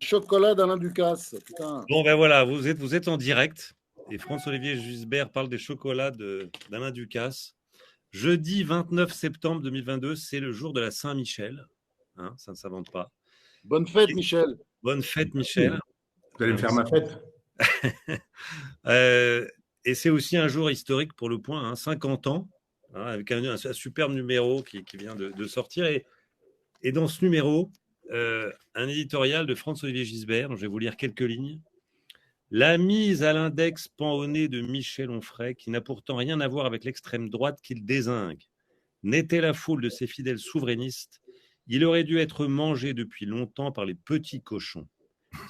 chocolat d'Alain Ducasse. Putain. Bon, ben voilà, vous êtes en direct. Et François-Olivier Gisbert parle des chocolats d'Alain Ducasse. Jeudi 29 septembre 2022, c'est le jour de la Saint-Michel. Hein, ça ne s'invente pas. Bonne fête, Michel. Bonne fête, Michel. Vous allez me faire ma fête. Et c'est aussi un jour historique pour Le Point, 50 ans, avec un superbe numéro qui vient de sortir. Et dans ce numéro, un éditorial de François-Olivier Gisbert, dont je vais vous lire quelques lignes. La mise à l'index pend au nez de Michel Onfray, qui n'a pourtant rien à voir avec l'extrême droite qu'il dézingue. N'était la foule de ses fidèles souverainistes, il aurait dû être mangé depuis longtemps par les petits cochons.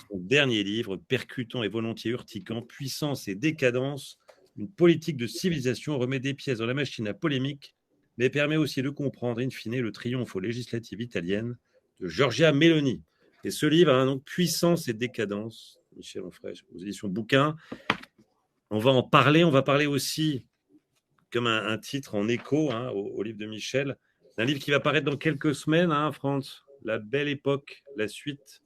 Son dernier livre, percutant et volontiers urticant, Puissance et décadence, une politique de civilisation, remet des pièces dans la machine à polémique, mais permet aussi de comprendre, in fine, le triomphe aux législatives italiennes de Giorgia Meloni. Et ce livre a un nom, Puissance et décadence, Michel Onfray, aux éditions Bouquin. On va en parler. On va parler aussi, comme un titre en écho au livre de Michel, d'un livre qui va paraître dans quelques semaines, France. La Belle Époque, la suite.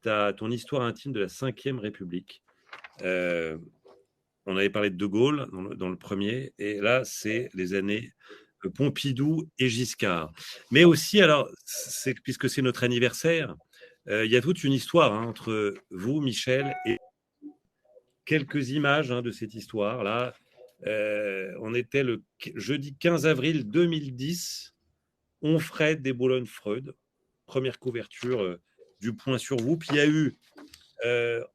Ton histoire intime de la Ve République. On avait parlé de Gaulle dans le premier, et là, c'est les années Pompidou et Giscard. Mais aussi, alors, puisque c'est notre anniversaire, il y a toute une histoire entre vous, Michel, et quelques images de cette histoire-là. On était le jeudi 15 avril 2010, Onfray des Boulogne-Freud, première couverture du Point sur vous. Puis il y a eu,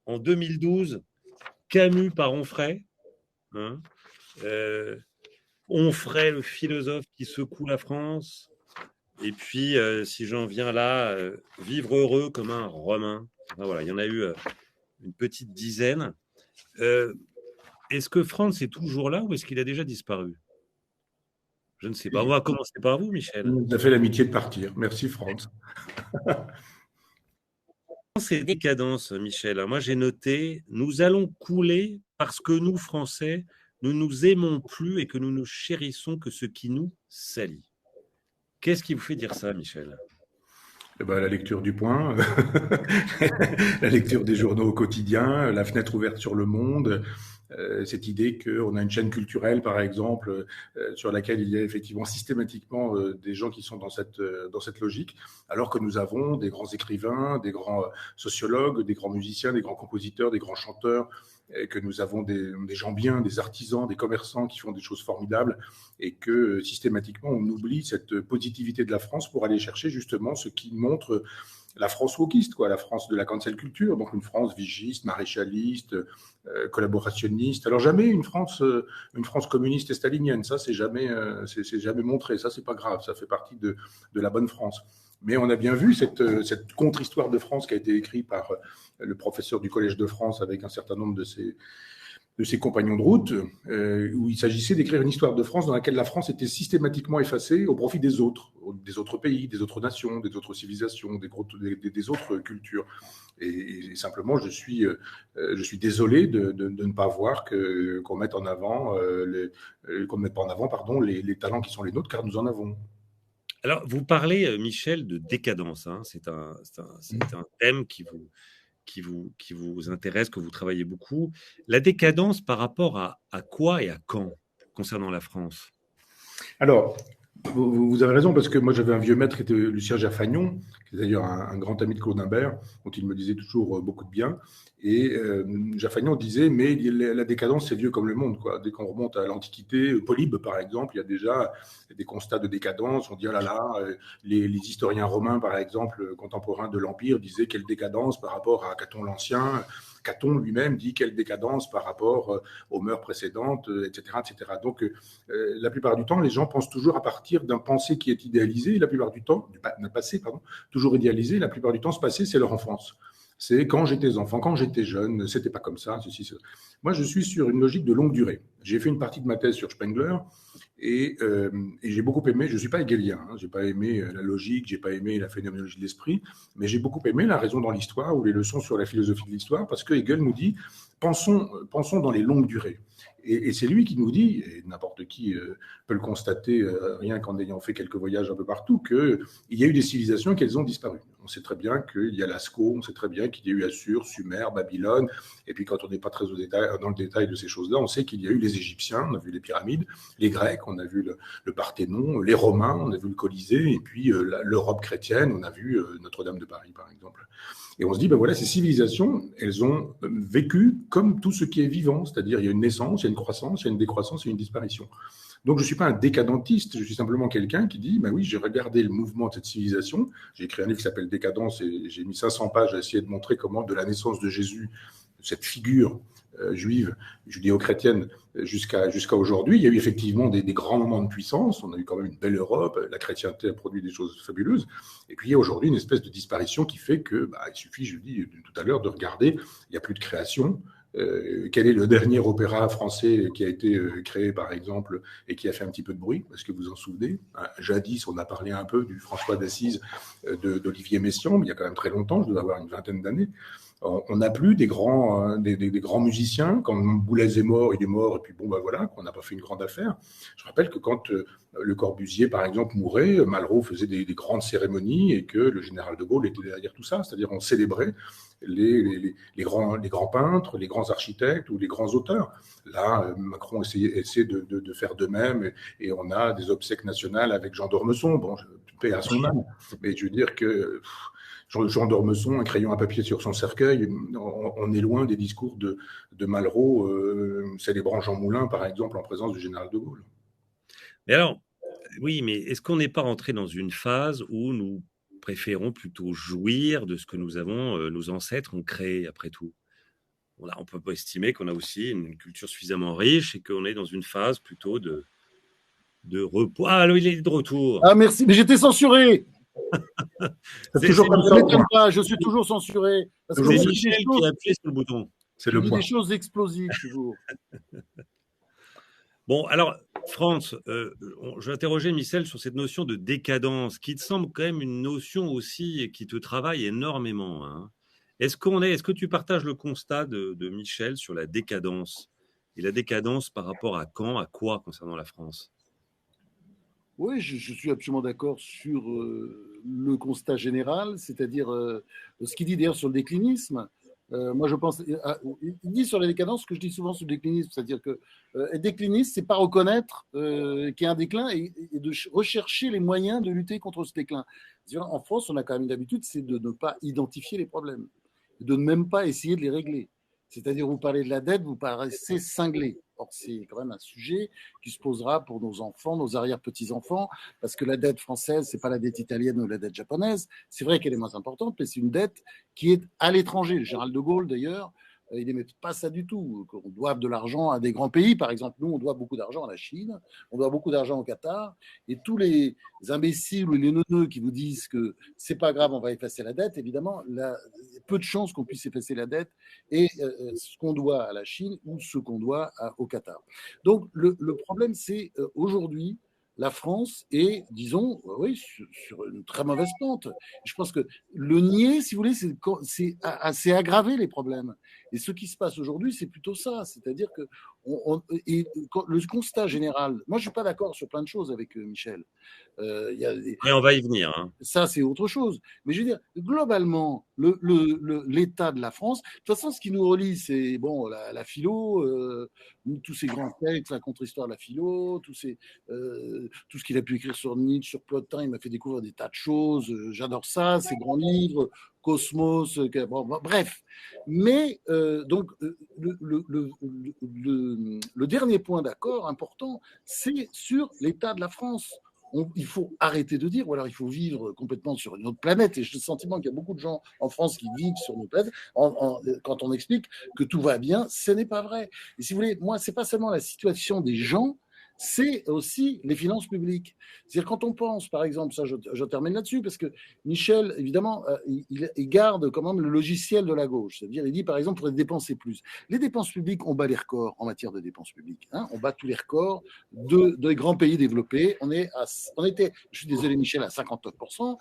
en 2012, Camus par Onfray. Onfray, le philosophe qui secoue la France. Et puis, si j'en viens là, vivre heureux comme un Romain. Enfin, voilà, il y en a eu une petite dizaine. Est-ce que Franz est toujours là ou est-ce qu'il a déjà disparu? Je ne sais pas. On va commencer par vous, Michel. Il nous a fait l'amitié de partir. Merci, Franz. C'est décadence, Michel. Moi, j'ai noté, nous allons couler parce que nous, Français, nous nous aimons plus et que nous ne chérissons que ce qui nous salit. Qu'est-ce qui vous fait dire ça, Michel? La lecture du Point, la lecture des journaux au quotidien, la fenêtre ouverte sur le monde, cette idée qu'on a une chaîne culturelle, par exemple, sur laquelle il y a effectivement systématiquement des gens qui sont dans cette logique, alors que nous avons des grands écrivains, des grands sociologues, des grands musiciens, des grands compositeurs, des grands chanteurs, et que nous avons des gens bien, des artisans, des commerçants qui font des choses formidables, et que systématiquement on oublie cette positivité de la France pour aller chercher justement ce qui montre la France wokiste, la France de la cancel culture, donc une France vigiste, maréchaliste, collaborationniste. Alors jamais une France communiste et stalinienne, ça c'est jamais montré, ça c'est pas grave, ça fait partie de la bonne France. Mais on a bien vu cette contre-histoire de France qui a été écrite par le professeur du Collège de France avec un certain nombre de ses compagnons de route, où il s'agissait d'écrire une histoire de France dans laquelle la France était systématiquement effacée au profit des autres pays, des autres nations, des autres civilisations, des autres cultures. Et simplement, je suis désolé de ne pas voir qu'on mette en avant les talents qui sont les nôtres, car nous en avons. Alors, vous parlez, Michel, de décadence. C'est un thème qui vous intéresse, que vous travaillez beaucoup. La décadence par rapport à quoi et à quand concernant la France? Alors, vous avez raison, parce que moi j'avais un vieux maître qui était Lucien Jaffagnon, qui est d'ailleurs un grand ami de Claude Imbert, dont il me disait toujours beaucoup de bien. Et Jaffagnon disait, mais la décadence c'est vieux comme le monde, Dès qu'on remonte à l'Antiquité, Polybe par exemple, il y a déjà des constats de décadence. On dit, oh là là, les historiens romains par exemple, contemporains de l'Empire, disaient quelle décadence par rapport à Caton l'Ancien. Caton lui-même dit quelle décadence par rapport aux mœurs précédentes, etc., etc. Donc, la plupart du temps, les gens pensent toujours à partir d'un passé qui est idéalisé, la plupart du temps, d'un passé, toujours idéalisé, la plupart du temps, ce passé, c'est leur enfance. C'est quand j'étais enfant, quand j'étais jeune, c'était pas comme ça, ceci, cela. Moi, je suis sur une logique de longue durée. J'ai fait une partie de ma thèse sur Spengler et j'ai beaucoup aimé, je ne suis pas hegelien, je n'ai pas aimé la logique, je n'ai pas aimé la phénoménologie de l'esprit, mais j'ai beaucoup aimé la raison dans l'histoire ou les leçons sur la philosophie de l'histoire, parce que Hegel nous dit, pensons dans les longues durées. Et c'est lui qui nous dit, et n'importe qui peut le constater, rien qu'en ayant fait quelques voyages un peu partout, qu'il y a eu des civilisations qui ont disparu. On sait très bien qu'il y a Lascaux, on sait très bien qu'il y a eu Assur, Sumer, Babylone, et puis quand on n'est pas très dans le détail de ces choses-là, on sait qu'il y a eu les Égyptiens, on a vu les pyramides, les Grecs, on a vu le Parthénon, les Romains, on a vu le Colisée, et puis l'Europe chrétienne, on a vu Notre-Dame de Paris, par exemple. Et on se dit, ben voilà, ces civilisations, elles ont vécu comme tout ce qui est vivant, c'est-à-dire il y a une naissance, il y a une croissance, il y a une décroissance, il y a une disparition. Donc je ne suis pas un décadentiste, je suis simplement quelqu'un qui dit, ben oui, j'ai regardé le mouvement de cette civilisation, j'ai écrit un livre qui s'appelle Décadence et j'ai mis 500 pages à essayer de montrer comment de la naissance de Jésus, cette figure juive, judéo-chrétienne, jusqu'à aujourd'hui, il y a eu effectivement des grands moments de puissance, on a eu quand même une belle Europe, la chrétienté a produit des choses fabuleuses, et puis il y a aujourd'hui une espèce de disparition qui fait que, il suffit, je le dis tout à l'heure, de regarder, il n'y a plus de création. Quel est le dernier opéra français qui a été créé, par exemple, et qui a fait un petit peu de bruit? Est-ce que vous en souvenez? Jadis, on a parlé un peu du François d'Assise d'Olivier Messiaen, mais il y a quand même très longtemps, je dois avoir une vingtaine d'années. On n'a plus des grands musiciens. Quand Boulez est mort, il est mort, et puis bon, voilà, qu'on n'a pas fait une grande affaire. Je rappelle que quand Le Corbusier, par exemple, mourait, Malraux faisait des grandes cérémonies et que le général de Gaulle était derrière tout ça. C'est-à-dire, on célébrait les grands peintres, les grands architectes ou les grands auteurs. Là, Macron essaie de faire de même, et on a des obsèques nationales avec Jean d'Ormesson. Bon, paix à son âme, mais je veux dire que Jean d'Ormesson, un crayon à papier sur son cercueil, on est loin des discours de Malraux célébrant Jean Moulin, par exemple, en présence du général de Gaulle. Mais alors, oui, mais est-ce qu'on n'est pas rentré dans une phase où nous préférons plutôt jouir de ce que nos ancêtres ont créé, après tout? On peut pas estimer qu'on a aussi une culture suffisamment riche et qu'on est dans une phase plutôt de repos. Ah, il est de retour. Ah, merci, mais j'étais censuré. C'est toujours comme Ça ça. ne m'étonne pas, je suis toujours censuré. Parce que C'est je dis Michel qui a appuyé sur le bouton. C'est le point. des choses explosives, toujours. Bon, alors, France, je vais interroger Michel sur cette notion de décadence, qui te semble quand même une notion aussi qui te travaille énormément, hein. Est-ce que tu partages le constat de Michel sur la décadence? Et la décadence par rapport à quand, à quoi concernant la France? Oui, je suis absolument d'accord sur le constat général, c'est-à-dire ce qu'il dit d'ailleurs sur le déclinisme. Moi, je pense, il dit sur la décadence ce que je dis souvent sur le déclinisme, c'est-à-dire que être décliniste, c'est pas reconnaître qu'il y a un déclin et de rechercher les moyens de lutter contre ce déclin. En France, on a quand même une habitude, c'est de ne pas identifier les problèmes, de ne même pas essayer de les régler. C'est-à-dire, vous parlez de la dette, vous paraissez cinglé. Or, c'est quand même un sujet qui se posera pour nos enfants, nos arrière-petits-enfants, parce que la dette française, c'est pas la dette italienne ou la dette japonaise. C'est vrai qu'elle est moins importante, mais c'est une dette qui est à l'étranger. Le général de Gaulle, d'ailleurs, il n'aimait pas ça du tout. Qu'on doive de l'argent à des grands pays. Par exemple, nous, on doit beaucoup d'argent à la Chine, on doit beaucoup d'argent au Qatar. Et tous les imbéciles ou les neuneux qui vous disent que c'est pas grave, on va effacer la dette, évidemment, il y a peu de chances qu'on puisse effacer la dette et ce qu'on doit à la Chine ou ce qu'on doit au Qatar. Donc, le problème, c'est aujourd'hui, la France est, disons, oui, sur une très mauvaise pente. Je pense que le nier, si vous voulez, c'est aggraver les problèmes. Et ce qui se passe aujourd'hui, c'est plutôt ça. C'est-à-dire que le constat général, moi, je ne suis pas d'accord sur plein de choses avec Michel. Et on va y venir, hein. Ça, c'est autre chose. Mais je veux dire, globalement, l'état de la France, de toute façon, ce qui nous relie, c'est bon, la philo, tous ces grands textes, la contre-histoire de la philo, tout ce qu'il a pu écrire sur Nietzsche, sur Plotin, il m'a fait découvrir des tas de choses. J'adore ça, ces grands livres, Cosmos, bref. Mais donc, le dernier point d'accord important, c'est sur l'état de la France. Il faut arrêter de dire, ou alors il faut vivre complètement sur une autre planète. Et j'ai le sentiment qu'il y a beaucoup de gens en France qui vivent sur une autre planète. Quand on explique que tout va bien, ce n'est pas vrai. Et si vous voulez, moi, c'est pas seulement la situation des gens, c'est aussi les finances publiques. C'est-à-dire quand on pense, par exemple, ça je termine là-dessus, parce que Michel, évidemment, il garde quand même le logiciel de la gauche. C'est-à-dire, il dit, par exemple, il faudrait dépenser plus. Les dépenses publiques, on bat les records en matière de dépenses publiques. Hein, on bat tous les records des grands pays développés. On était, je suis désolé Michel, à 59%.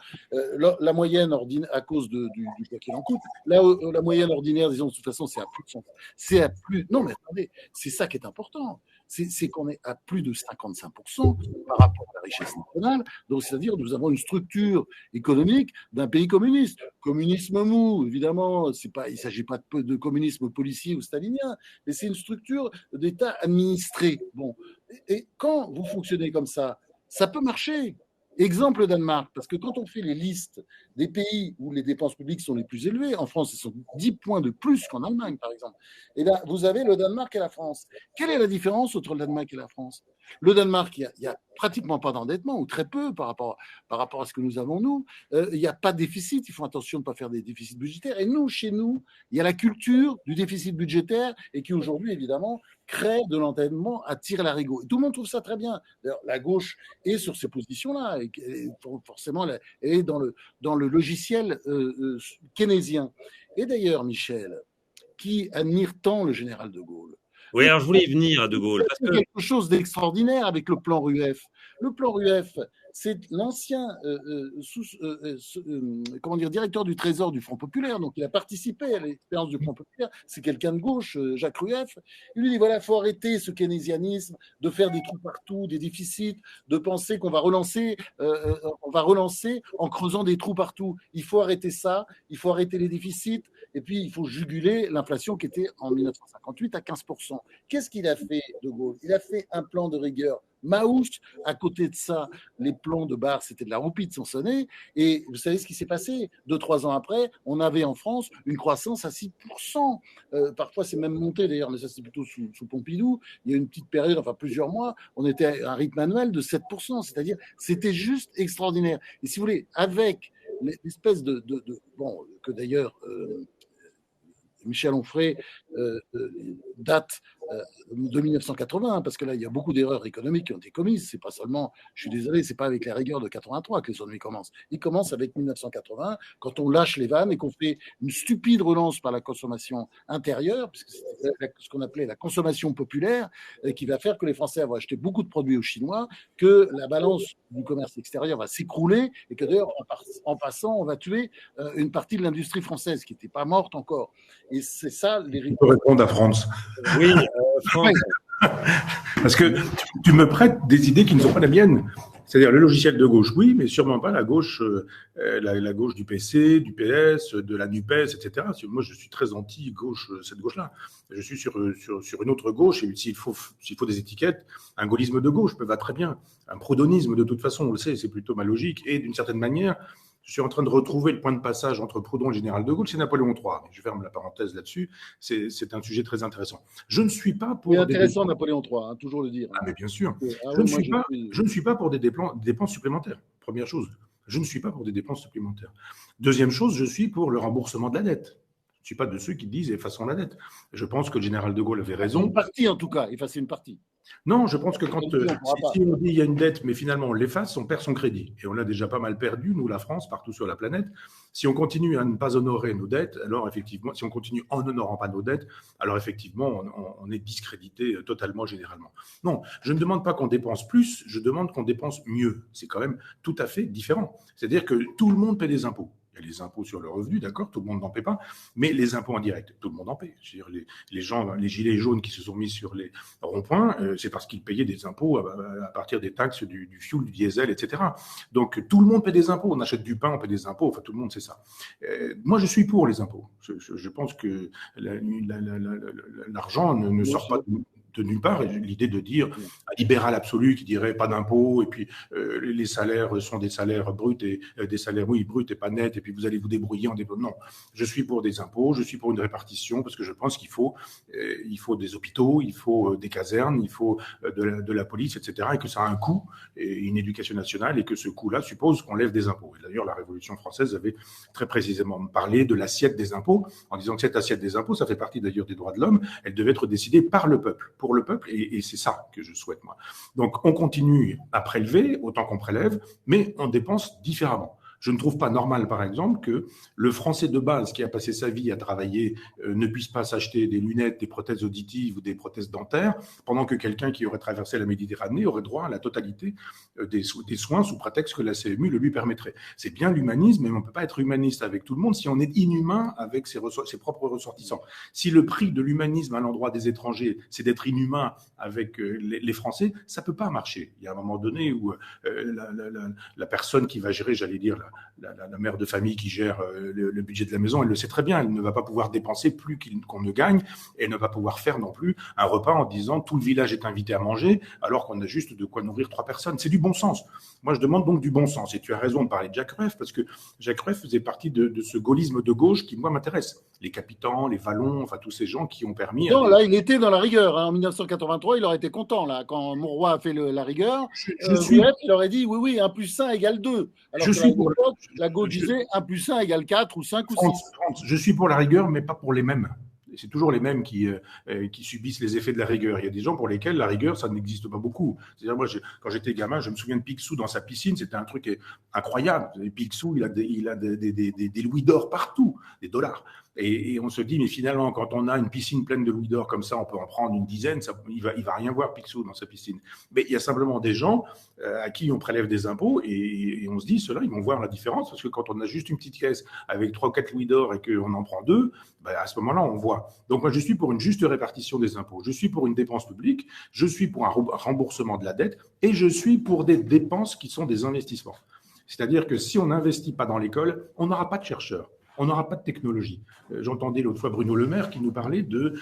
La moyenne ordinaire, à cause du quoi qu'il en coûte, la moyenne ordinaire, disons, de toute façon, c'est à plus. Non, mais attendez, c'est ça qui est important. C'est qu'on est à plus de 55% par rapport à la richesse nationale. Donc, c'est-à-dire nous avons une structure économique d'un pays communiste. Communisme mou, évidemment, il ne s'agit pas de communisme policier ou stalinien, mais c'est une structure d'État administré. Bon. Et quand vous fonctionnez comme ça peut marcher. Exemple Danemark, parce que quand on fait les listes des pays où les dépenses publiques sont les plus élevées, en France, elles sont 10 points de plus qu'en Allemagne, par exemple. Et là, vous avez le Danemark et la France. Quelle est la différence entre le Danemark et la France ? Le Danemark, il n'y a pratiquement pas d'endettement, ou très peu par rapport à ce que nous avons, nous. Il n'y a pas de déficit, ils font attention de ne pas faire des déficits budgétaires. Et nous, chez nous, il y a la culture du déficit budgétaire et qui, aujourd'hui, évidemment, crée de l'endettement à tir-larigot. Tout le monde trouve ça très bien. D'ailleurs, la gauche est sur ces positions-là, et forcément, elle est dans le logiciel keynésien. Et d'ailleurs, Michel, qui admire tant le général de Gaulle, oui, alors je voulais y venir à De Gaulle. Parce que quelque chose d'extraordinaire avec le plan RUEF. Le plan RUEF, c'est l'ancien directeur du Trésor du Front Populaire, donc il a participé à l'expérience du Front Populaire, c'est quelqu'un de gauche, Jacques Rueff. Il lui dit, voilà, il faut arrêter ce keynésianisme de faire des trous partout, des déficits, de penser qu'on va relancer en creusant des trous partout. Il faut arrêter ça, il faut arrêter les déficits, et puis il faut juguler l'inflation qui était en 1958 à 15%. Qu'est-ce qu'il a fait, De Gaulle ? Il a fait un plan de rigueur Maouche. À côté de ça, les plans de Barre, c'était de la roupie de son sonnet. Et vous savez ce qui s'est passé ? 2-3 ans après, on avait en France une croissance à 6%. Parfois, c'est même monté d'ailleurs, mais ça, c'est plutôt sous Pompidou. Il y a une petite période, enfin plusieurs mois, on était à un rythme annuel de 7%. C'est-à-dire, c'était juste extraordinaire. Et si vous voulez, avec l'espèce bon, que d'ailleurs Michel Onfray date de 1980, parce que là, il y a beaucoup d'erreurs économiques qui ont été commises. C'est pas seulement, je suis désolé, c'est pas avec la rigueur de 83 que les ennuis commencent. Ils commencent avec 1980, quand on lâche les vannes et qu'on fait une stupide relance par la consommation intérieure, puisque c'est ce qu'on appelait la consommation populaire, qui va faire que les Français vont acheter beaucoup de produits aux Chinois, que la balance du commerce extérieur va s'écrouler, et que d'ailleurs, en passant, on va tuer une partie de l'industrie française qui n'était pas morte encore. Et c'est ça les... Je peux répondre à France. Oui, France. Parce que tu me prêtes des idées qui ne sont pas les miennes. C'est-à-dire le logiciel de gauche, oui, mais sûrement pas la gauche, la gauche du PC, du PS, de la NUPES, etc. Moi, je suis très anti-gauche, cette gauche-là. Je suis sur une autre gauche, et s'il faut des étiquettes, un gaullisme de gauche me va très bien. Un proudhonisme, de toute façon, on le sait, c'est plutôt ma logique. Et d'une certaine manière, je suis en train de retrouver le point de passage entre Proudhon et le général de Gaulle, c'est Napoléon III. Je ferme la parenthèse là-dessus, c'est un sujet très intéressant. Je ne suis pas pour... C'est intéressant, Napoléon III, hein, toujours le dire. Ah, mais bien sûr. Je ne suis pas pour des dépenses supplémentaires, première chose. Je ne suis pas pour des dépenses supplémentaires. Deuxième chose, je suis pour le remboursement de la dette. Je ne suis pas de ceux qui disent effaçons la dette. Je pense que le général de Gaulle avait raison. Une partie, en tout cas, effacer une partie. Non, je pense que si on dit il y a une dette, mais finalement on l'efface, on perd son crédit. Et on l'a déjà pas mal perdu, nous, la France, partout sur la planète. Si on continue à ne pas honorer nos dettes, alors effectivement, si on continue en n'honorant pas nos dettes, alors effectivement, on est discrédité totalement, généralement. Non, je ne demande pas qu'on dépense plus, je demande qu'on dépense mieux. C'est quand même tout à fait différent. C'est-à-dire que tout le monde paie des impôts. Il y a les impôts sur le revenu, d'accord, tout le monde n'en paie pas, mais les impôts indirects, tout le monde en paie. Je veux dire, les gens, les gilets jaunes qui se sont mis sur les ronds-points, c'est parce qu'ils payaient des impôts à partir des taxes du fioul, du diesel, etc. Donc tout le monde paie des impôts, on achète du pain, on paie des impôts, enfin tout le monde sait ça. Moi je suis pour les impôts. Je pense que l'argent ne sort pas de nulle part. L'idée de dire un libéral absolu qui dirait pas d'impôts et puis les salaires sont des salaires bruts et des salaires bruts et pas nets et puis vous allez vous débrouiller en développement. Non, je suis pour des impôts, je suis pour une répartition parce que je pense qu'il faut des hôpitaux, il faut des casernes, il faut de la police, etc. et que ça a un coût et une éducation nationale et que ce coût-là suppose qu'on lève des impôts. Et d'ailleurs, la Révolution française avait très précisément parlé de l'assiette des impôts en disant que cette assiette des impôts, ça fait partie d'ailleurs des droits de l'homme, elle devait être décidée par le peuple. pour le peuple, et c'est ça que je souhaite, moi. Donc, on continue à prélever autant qu'on prélève, mais on dépense différemment. Je ne trouve pas normal, par exemple, que le Français de base qui a passé sa vie à travailler ne puisse pas s'acheter des lunettes, des prothèses auditives ou des prothèses dentaires, pendant que quelqu'un qui aurait traversé la Méditerranée aurait droit à la totalité des soins sous prétexte que la CMU le lui permettrait. C'est bien l'humanisme, mais on ne peut pas être humaniste avec tout le monde si on est inhumain avec ses propres ressortissants. Si le prix de l'humanisme à l'endroit des étrangers, c'est d'être inhumain avec les Français, ça ne peut pas marcher. Il y a un moment donné où la personne qui va gérer, j'allais dire, la mère de famille qui gère le budget de la maison, elle le sait très bien, elle ne va pas pouvoir dépenser plus qu'on ne gagne, et elle ne va pouvoir faire non plus un repas en disant tout le village est invité à manger, alors qu'on a juste de quoi nourrir 3 personnes. C'est du bon sens. Moi, je demande donc du bon sens. Et tu as raison de parler de Jacques Rueff, parce que Jacques Rueff faisait partie de ce gaullisme de gauche qui, moi, m'intéresse. Les Capitans, les Vallon, enfin tous ces gens qui ont permis... Non, là, il était dans la rigueur. En 1983, il aurait été content, là, quand Mauroy a fait la rigueur. Rueff, il aurait dit, oui, 1 + 1 = 2. Alors la gauche disait 1 + 1 = 4 ou 5 ou 6. Je suis pour la rigueur, mais pas pour les mêmes. C'est toujours les mêmes qui subissent les effets de la rigueur. Il y a des gens pour lesquels la rigueur, ça n'existe pas beaucoup. C'est-à-dire, moi, quand j'étais gamin, je me souviens de Picsou dans sa piscine, c'était un truc incroyable. Et Picsou, il a des louis d'or partout, des dollars. Et on se dit, mais finalement, quand on a une piscine pleine de louis d'or comme ça, on peut en prendre une dizaine, il va rien voir Picsou dans sa piscine. Mais il y a simplement des gens à qui on prélève des impôts et on se dit, ceux-là, ils vont voir la différence, parce que quand on a juste une petite caisse avec 3 ou 4 louis d'or et qu'on en prend 2, à ce moment-là, on voit. Donc moi, je suis pour une juste répartition des impôts, je suis pour une dépense publique, je suis pour un remboursement de la dette, et je suis pour des dépenses qui sont des investissements. C'est-à-dire que si on n'investit pas dans l'école, on n'aura pas de chercheurs. On n'aura pas de technologie. J'entendais l'autre fois Bruno Le Maire qui nous parlait de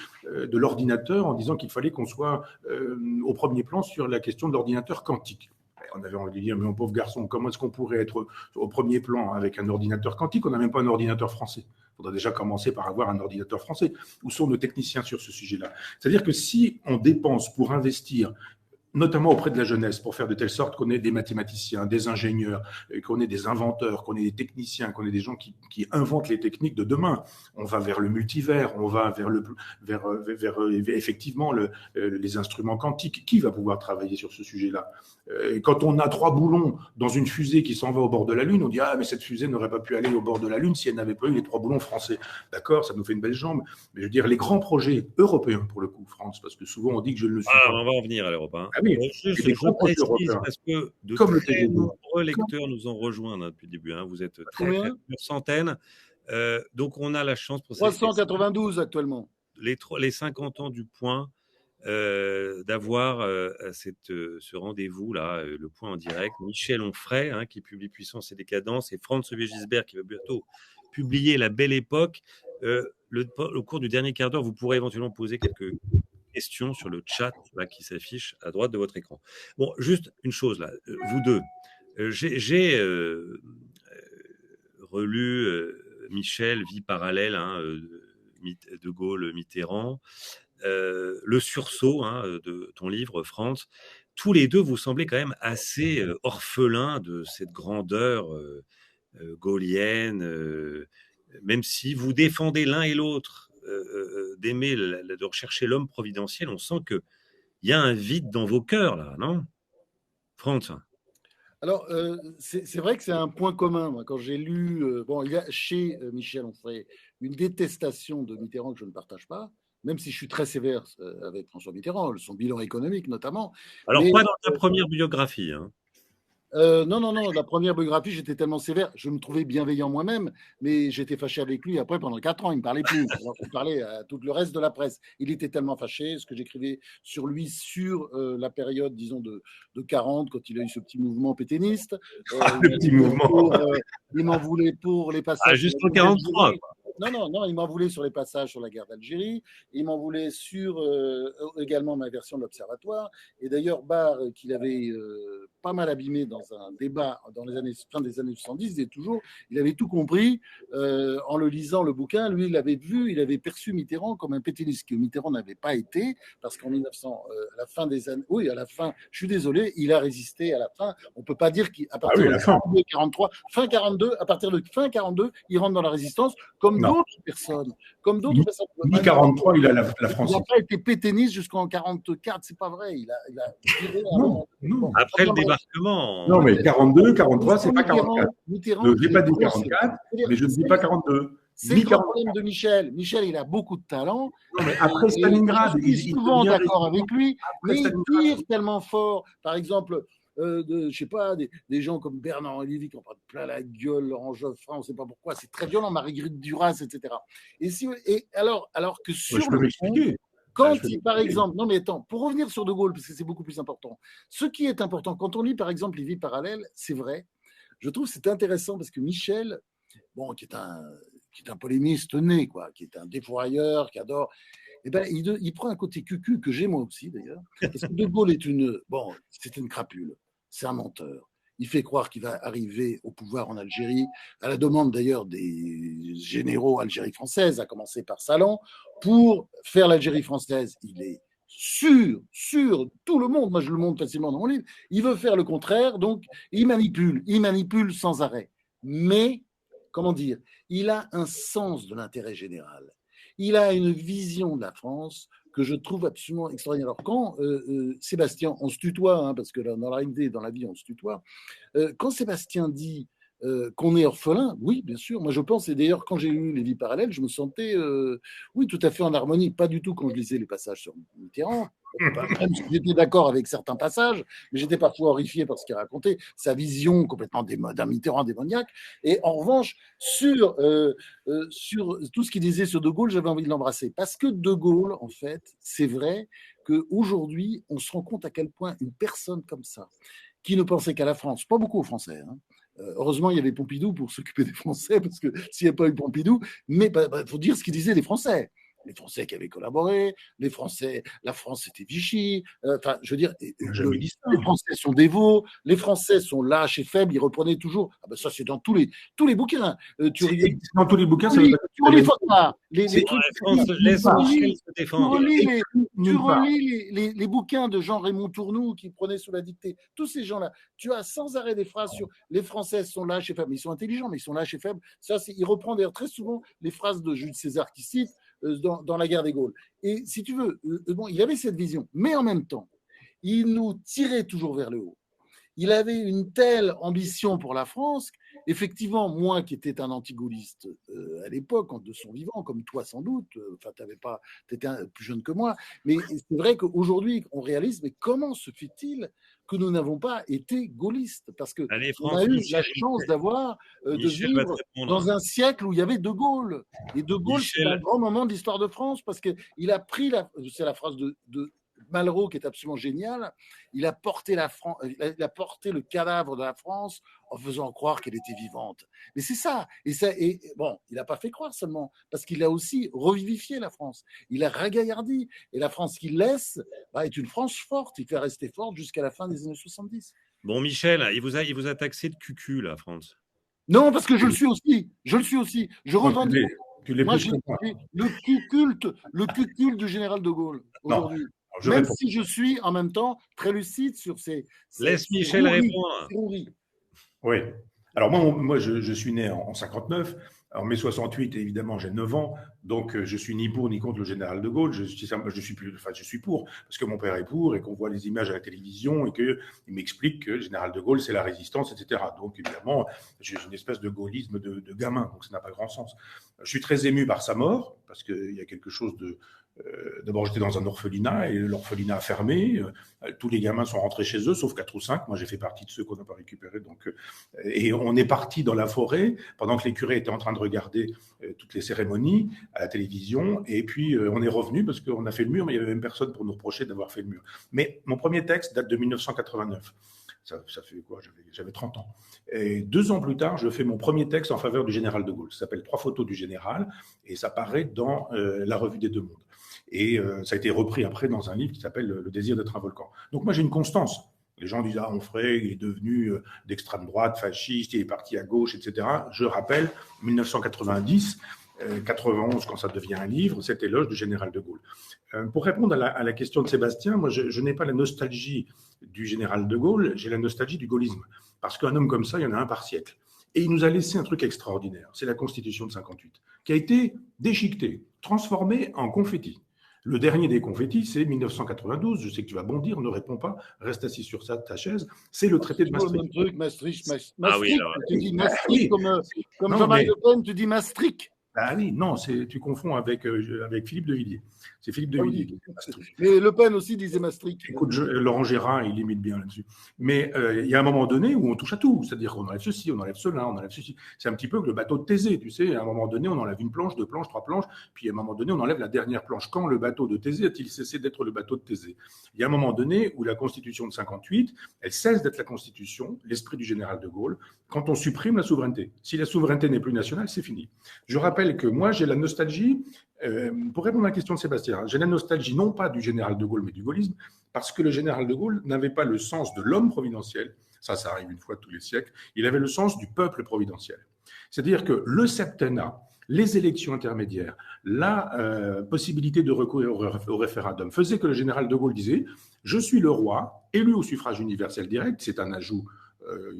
l'ordinateur en disant qu'il fallait qu'on soit au premier plan sur la question de l'ordinateur quantique. On avait envie de dire, mais mon pauvre garçon, comment est-ce qu'on pourrait être au premier plan avec un ordinateur quantique? On n'a même pas un ordinateur français. Il faudrait déjà commencer par avoir un ordinateur français. Où sont nos techniciens sur ce sujet-là? C'est-à-dire que si on dépense pour investir, notamment auprès de la jeunesse, pour faire de telle sorte qu'on ait des mathématiciens, des ingénieurs, qu'on ait des inventeurs, qu'on ait des techniciens, qu'on ait des gens qui inventent les techniques de demain. On va vers le multivers, on va vers effectivement les instruments quantiques. Qui va pouvoir travailler sur ce sujet-là? Et quand on a 3 boulons dans une fusée qui s'en va au bord de la Lune, on dit « Ah, mais cette fusée n'aurait pas pu aller au bord de la Lune si elle n'avait pas eu les 3 boulons français. » D'accord, ça nous fait une belle jambe. Mais je veux dire, les grands projets européens, pour le coup, France, parce que souvent on dit que je ne le suis pas. On va en venir à l'Europe. Hein. Ah oui, je précise parce que de très nombreux lecteurs nous ont rejoints depuis le début. Hein. Vous êtes plusieurs centaines. Donc, on a la chance pour 392 actuellement. Les 50 ans du Point d'avoir ce rendez-vous-là, le Point en direct. Michel Onfray, qui publie Puissance et Décadence, et Franz-Xavier Gisbert qui va bientôt publier La Belle Époque. Au cours du dernier quart d'heure, vous pourrez éventuellement poser quelques questions sur le chat là, qui s'affiche à droite de votre écran. Bon, juste une chose là, vous deux. J'ai relu Michel, Vie parallèle, de Gaulle, Mitterrand, Le sursaut de ton livre, Franz. Tous les deux, vous semblez quand même assez orphelins de cette grandeur gaulienne, même si vous défendez l'un et l'autre de rechercher l'homme providentiel, on sent qu'il y a un vide dans vos cœurs, là, non, Franz? Alors, c'est vrai que c'est un point commun. Moi, quand j'ai lu, il y a chez Michel Onfray une détestation de Mitterrand que je ne partage pas, même si je suis très sévère avec François Mitterrand, son bilan économique notamment. Alors, pas dans ta première biographie. Non, la première biographie, j'étais tellement sévère, je me trouvais bienveillant moi-même, mais j'étais fâché avec lui après pendant 4 ans, il ne me parlait plus, alors il parlait à tout le reste de la presse. Il était tellement fâché, ce que j'écrivais sur lui, sur la période, disons, de 40, quand il a eu ce petit mouvement pétainiste. Le petit mouvement. Il m'en voulait pour les passages. Jusqu'en 43. Non, il m'en voulait sur les passages sur la guerre d'Algérie, il m'en voulait sur également ma version de l'Observatoire, et d'ailleurs Barre, qu'il avait pas mal abîmé dans un débat dans les fin des années 70, il disait toujours, il avait tout compris en le lisant le bouquin. Lui, il avait vu, il avait perçu Mitterrand comme un pétainiste, que Mitterrand n'avait pas été, parce qu'en 1900, à la fin des années, oui, à la fin, je suis désolé, il a résisté à la fin. On peut pas dire qu'à partir de 42, 43, fin 42, à partir de fin 42, il rentre dans la résistance, comme d'autres personnes. Comme d'autres personnes. Ni 43, il a la France. Il n'a pas été pétainiste jusqu'en 44, c'est pas vrai. Il a tiré non. Après le débarquement. Non, mais 42, 43, c'est pas 44. Mitterrand, Je n'ai pas dit 44, mais je ne dis pas 42. C'est le grand problème de Michel. Michel, il a beaucoup de talent. Non, mais après Stalingrad, je suis souvent d'accord avec lui, mais il tire tellement fort. Par exemple, je sais pas, des gens comme Bernard Lévy qui en prennent plein la gueule, Laurent Joffrin, on ne sait pas pourquoi, c'est très violent, Marie-Gritte Duras, etc. Et alors que sur le fond, quand par exemple, non mais attends, pour revenir sur De Gaulle, parce que c'est beaucoup plus important, ce qui est important, quand on lit par exemple Les Vies parallèles, c'est vrai, je trouve que c'est intéressant parce que Michel, bon, qui est un polémiste né, quoi, qui est un défourailleur, qui adore. Eh ben, il prend un côté cucu que j'ai moi aussi d'ailleurs. Parce que De Gaulle c'est une crapule, c'est un menteur. Il fait croire qu'il va arriver au pouvoir en Algérie, à la demande d'ailleurs des généraux Algérie française, à commencer par Salan, pour faire l'Algérie française. Il est sûr, tout le monde, moi je le montre facilement dans mon livre, il veut faire le contraire, donc il manipule sans arrêt. Mais comment dire, il a un sens de l'intérêt général. Il a une vision de la France que je trouve absolument extraordinaire. Alors quand Sébastien, on se tutoie, hein, parce que dans la réalité, dans la vie, on se tutoie, quand Sébastien dit qu'on est orphelin, oui, bien sûr. Moi, je pense, et d'ailleurs, quand j'ai lu Les Vies parallèles, je me sentais, oui, tout à fait en harmonie. Pas du tout quand je lisais les passages sur Mitterrand. Même si j'étais d'accord avec certains passages, mais j'étais parfois horrifié par ce qu'il racontait, sa vision complètement d'un Mitterrand démoniaque. Et en revanche, sur tout ce qu'il disait sur De Gaulle, j'avais envie de l'embrasser. Parce que De Gaulle, en fait, c'est vrai qu'aujourd'hui, on se rend compte à quel point une personne comme ça, qui ne pensait qu'à la France, pas beaucoup aux Français, hein, heureusement, il y avait Pompidou pour s'occuper des Français, parce que s'il n'y avait pas eu Pompidou, mais il faut dire ce qu'ils disaient les Français. Les Français qui avaient collaboré, la France c'était Vichy, enfin, je veux dire, les Français sont dévots, les Français sont lâches et faibles, ils reprenaient toujours, ah ben ça c'est dans tous les bouquins. Dans tous les bouquins, tu relis Faucard, tu relis les bouquins de Jean-Raymond Tournoux qui prenait sous la dictée, tous ces gens-là, tu as sans arrêt des phrases sur les Français sont lâches et faibles, ils sont intelligents, mais ils sont lâches et faibles. Ça, il reprend d'ailleurs très souvent les phrases de Jules César qui cite dans la guerre des Gaules. Et si tu veux, bon, il avait cette vision, mais en même temps, il nous tirait toujours vers le haut. Il avait une telle ambition pour la France, effectivement, moi qui étais un anti-gaulliste à l'époque, de son vivant, comme toi sans doute, enfin, tu étais plus jeune que moi, mais c'est vrai qu'aujourd'hui, on réalise, mais comment se fait-il que nous n'avons pas été gaullistes? Parce qu'on a eu la chance de vivre dans un siècle où il y avait De Gaulle. Et De Gaulle, c'est un grand moment de l'histoire de France, parce qu'il a pris, c'est la phrase de Malraux qui est absolument génial, il a porté le cadavre de la France en faisant croire qu'elle était vivante. Mais c'est ça. Et bon, il n'a pas fait croire seulement, parce qu'il a aussi revivifié la France. Il a ragaillardi. Et la France qu'il laisse est une France forte. Il fait rester forte jusqu'à la fin des années 70. Bon, Michel, il vous a taxé de cucu, la France. Non, parce que je le suis aussi. Je revendique. Moi, j'ai le cuculte du général de Gaulle aujourd'hui. Même si je suis en même temps très lucide sur ces. Laisse Michel répondre. Oui. Alors moi je suis né en 59. En mai 68, évidemment, j'ai 9 ans, donc je suis ni pour ni contre le général de Gaulle. Je suis pour, parce que mon père est pour et qu'on voit les images à la télévision et qu'il m'explique que le général de Gaulle, c'est la résistance, etc. Donc évidemment, j'ai une espèce de gaullisme de gamin, donc ça n'a pas grand sens. Je suis très ému par sa mort, parce qu'il y a quelque chose de... D'abord, j'étais dans un orphelinat et l'orphelinat a fermé. Tous les gamins sont rentrés chez eux, sauf 4 ou 5. Moi, j'ai fait partie de ceux qu'on n'a pas récupérés. Donc, et on est parti dans la forêt pendant que les curés étaient en train de regarder toutes les cérémonies à la télévision. Et puis, on est revenu parce qu'on a fait le mur, mais il n'y avait même personne pour nous reprocher d'avoir fait le mur. Mais mon premier texte date de 1989. Ça fait quoi? J'avais 30 ans. Et 2 ans plus tard, je fais mon premier texte en faveur du général de Gaulle. Ça s'appelle 3 photos du général et ça paraît dans la revue des Deux Mondes. Et ça a été repris après dans un livre qui s'appelle Le désir d'être un volcan. Donc moi, j'ai une constance. Les gens disent, Onfray, il est devenu d'extrême droite, fasciste, il est parti à gauche, etc. Je rappelle, 1990, 91, quand ça devient un livre, cet éloge du général de Gaulle. Pour répondre à la question de Sébastien, moi, je n'ai pas la nostalgie du général de Gaulle, j'ai la nostalgie du gaullisme. Parce qu'un homme comme ça, il y en a un par siècle. Et il nous a laissé un truc extraordinaire, c'est la Constitution de 58, qui a été déchiquetée, transformée en confetti. Le dernier des confettis, c'est 1992. Je sais que tu vas bondir, ne réponds pas, reste assis sur ta chaise. C'est le traité de Maastricht. Maastricht, Ah oui, tu dis Maastricht comme Jean-Marie Le Pen, tu dis Maastricht. Ah oui, non, tu confonds avec Philippe de Villiers. C'est Philippe de Villiers qui dit Maastricht. Mais Le Pen aussi disait Maastricht. Écoute, Laurent Gérard, il limite bien là-dessus. Mais il y a un moment donné où on touche à tout. C'est-à-dire qu'on enlève ceci, on enlève cela, on enlève ceci. C'est un petit peu que le bateau de Thésée, tu sais. À un moment donné, on enlève une planche, 2 planches, 3 planches. Puis à un moment donné, on enlève la dernière planche. Quand le bateau de Thésée a-t-il cessé d'être le bateau de Thésée? Il y a un moment donné où la Constitution de 58, elle cesse d'être la Constitution, l'esprit du général de Gaulle, quand on supprime la souveraineté. Si la souveraineté n'est plus nationale, c'est fini. Je rappelle que moi, j'ai la nostalgie, pour répondre à la question de Sébastien, j'ai la nostalgie non pas du général de Gaulle, mais du gaullisme, parce que le général de Gaulle n'avait pas le sens de l'homme providentiel, ça arrive une fois tous les siècles, il avait le sens du peuple providentiel. C'est-à-dire que le septennat, les élections intermédiaires, la possibilité de recourir au référendum faisait que le général de Gaulle disait « Je suis le roi, élu au suffrage universel direct », c'est un ajout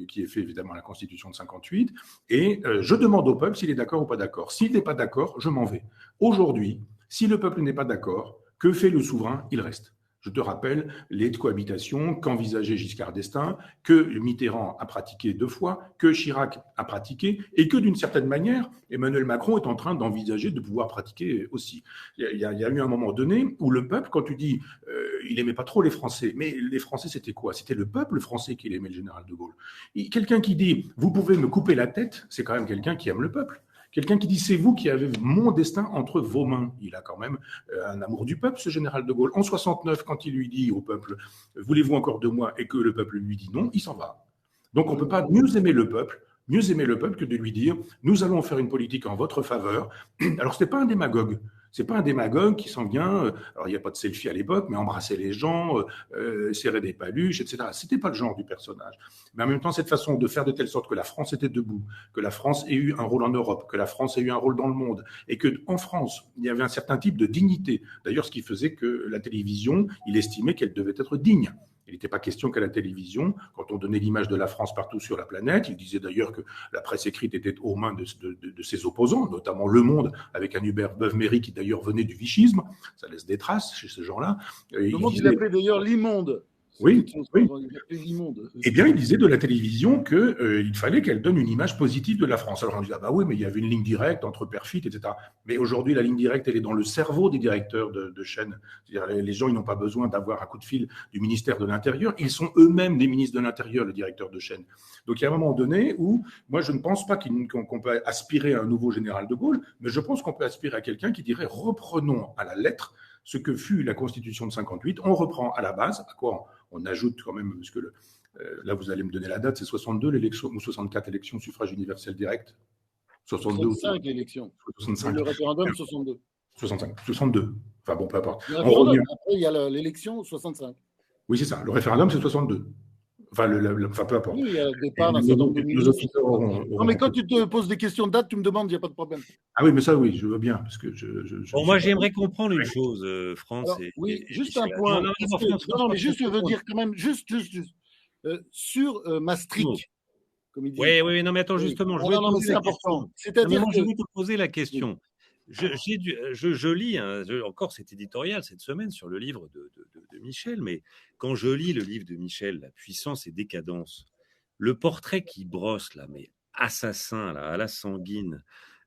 qui est fait évidemment à la Constitution de 58, et je demande au peuple s'il est d'accord ou pas d'accord. S'il n'est pas d'accord, je m'en vais. Aujourd'hui, si le peuple n'est pas d'accord, que fait le souverain? Il reste. Je te rappelle les cohabitations qu'envisageait Giscard d'Estaing, que Mitterrand a pratiqué 2 fois, que Chirac a pratiqué, et que d'une certaine manière, Emmanuel Macron est en train d'envisager de pouvoir pratiquer aussi. Il y a eu un moment donné où le peuple, quand tu dis il n'aimait pas trop les Français, mais les Français c'était quoi? C'était le peuple français qui aimait le général de Gaulle. Quelqu'un qui dit vous pouvez me couper la tête, c'est quand même quelqu'un qui aime le peuple. Quelqu'un qui dit c'est vous qui avez mon destin entre vos mains. Il a quand même un amour du peuple, ce général de Gaulle. En 69, quand il lui dit au peuple voulez-vous encore de moi, et que le peuple lui dit non, il s'en va. Donc on ne peut pas mieux aimer le peuple que de lui dire nous allons faire une politique en votre faveur. Alors ce n'est pas un démagogue. C'est pas un démagogue qui s'en vient, alors il n'y a pas de selfie à l'époque, mais embrasser les gens, serrer des paluches, etc. C'était pas le genre du personnage. Mais en même temps, cette façon de faire de telle sorte que la France était debout, que la France ait eu un rôle en Europe, que la France ait eu un rôle dans le monde, et qu'en France, il y avait un certain type de dignité. D'ailleurs, ce qui faisait que la télévision, il estimait qu'elle devait être digne. Il n'était pas question qu'à la télévision, quand on donnait l'image de la France partout sur la planète, il disait d'ailleurs que la presse écrite était aux mains de ses opposants, notamment Le Monde, avec un Hubert Beuve-Méry qui d'ailleurs venait du vichisme. Ça laisse des traces chez ces gens-là. Le Monde, il l'appelait d'ailleurs l'immonde. Oui. Eh bien, il disait de la télévision qu'il fallait qu'elle donne une image positive de la France. Alors on disait, oui, mais il y avait une ligne directe entre Perfit, etc. Mais aujourd'hui, la ligne directe, elle est dans le cerveau des directeurs de chaîne. C'est-à-dire, les gens, ils n'ont pas besoin d'avoir un coup de fil du ministère de l'Intérieur. Ils sont eux-mêmes des ministres de l'Intérieur, les directeurs de chaîne. Donc, il y a un moment donné où, moi, je ne pense pas qu'on peut aspirer à un nouveau général de Gaulle, mais je pense qu'on peut aspirer à quelqu'un qui dirait, reprenons à la lettre ce que fut la Constitution de 58, on reprend à la base, à quoi on ajoute quand même, parce que là vous allez me donner la date, c'est 62 l'élection, ou 64 élections, suffrage universel direct 62 65 élections. 65. Le référendum 62. 62. Enfin bon, peu importe. Après, il y a l'élection 65. Oui, c'est ça. Le référendum, c'est 62. Enfin, peu importe. Oui, il y a le départ d'un certain nombre de ministres. Non, mais quand tu te poses des questions de date, tu me demandes, il n'y a pas de problème. Ah oui, mais ça, oui, je veux bien. Parce que bon, moi, j'aimerais comprendre une chose, France. Alors, oui, juste un point. Non, mais juste, je veux dire quand même, juste sur Maastricht. Oui, non, mais attends, justement. Non, mais c'est important. C'est-à-dire que je vais te poser la question. Je lis encore cet éditorial cette semaine sur le livre de Michel, mais quand je lis le livre de Michel, La puissance et décadence, le portrait qui brosse là, mais assassin là, à la sanguine,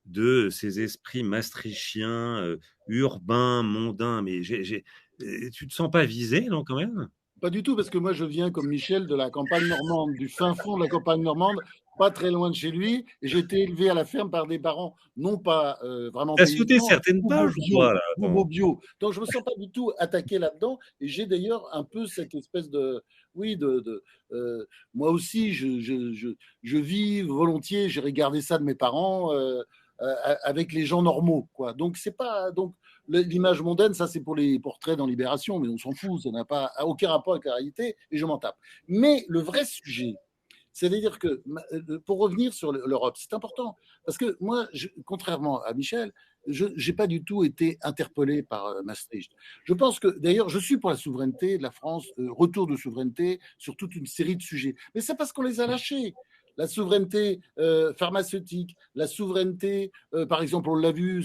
de ces esprits maastrichtiens, urbains, mondains, mais tu te sens pas visé, non, quand même? Pas du tout, parce que moi je viens comme Michel de la campagne normande, du fin fond de la campagne normande, pas très loin de chez lui, et j'ai été élevé à la ferme par des parents non pas vraiment paysans. T'as sauté certaines pages, bio. Donc je me sens pas du tout attaqué là-dedans, et j'ai d'ailleurs un peu cette espèce de, moi aussi je vis volontiers, j'ai regardé ça de mes parents avec les gens normaux, quoi. Donc c'est pas l'image mondaine, ça c'est pour les portraits dans Libération, mais on s'en fout, ça n'a pas aucun rapport avec la réalité et je m'en tape. Mais le vrai sujet, c'est-à-dire que, pour revenir sur l'Europe, c'est important, parce que moi, contrairement à Michel, je n'ai pas du tout été interpellé par Maastricht. Je pense que, d'ailleurs, je suis pour la souveraineté de la France, retour de souveraineté sur toute une série de sujets. Mais c'est parce qu'on les a lâchés. La souveraineté pharmaceutique, la souveraineté, par exemple, on l'a vu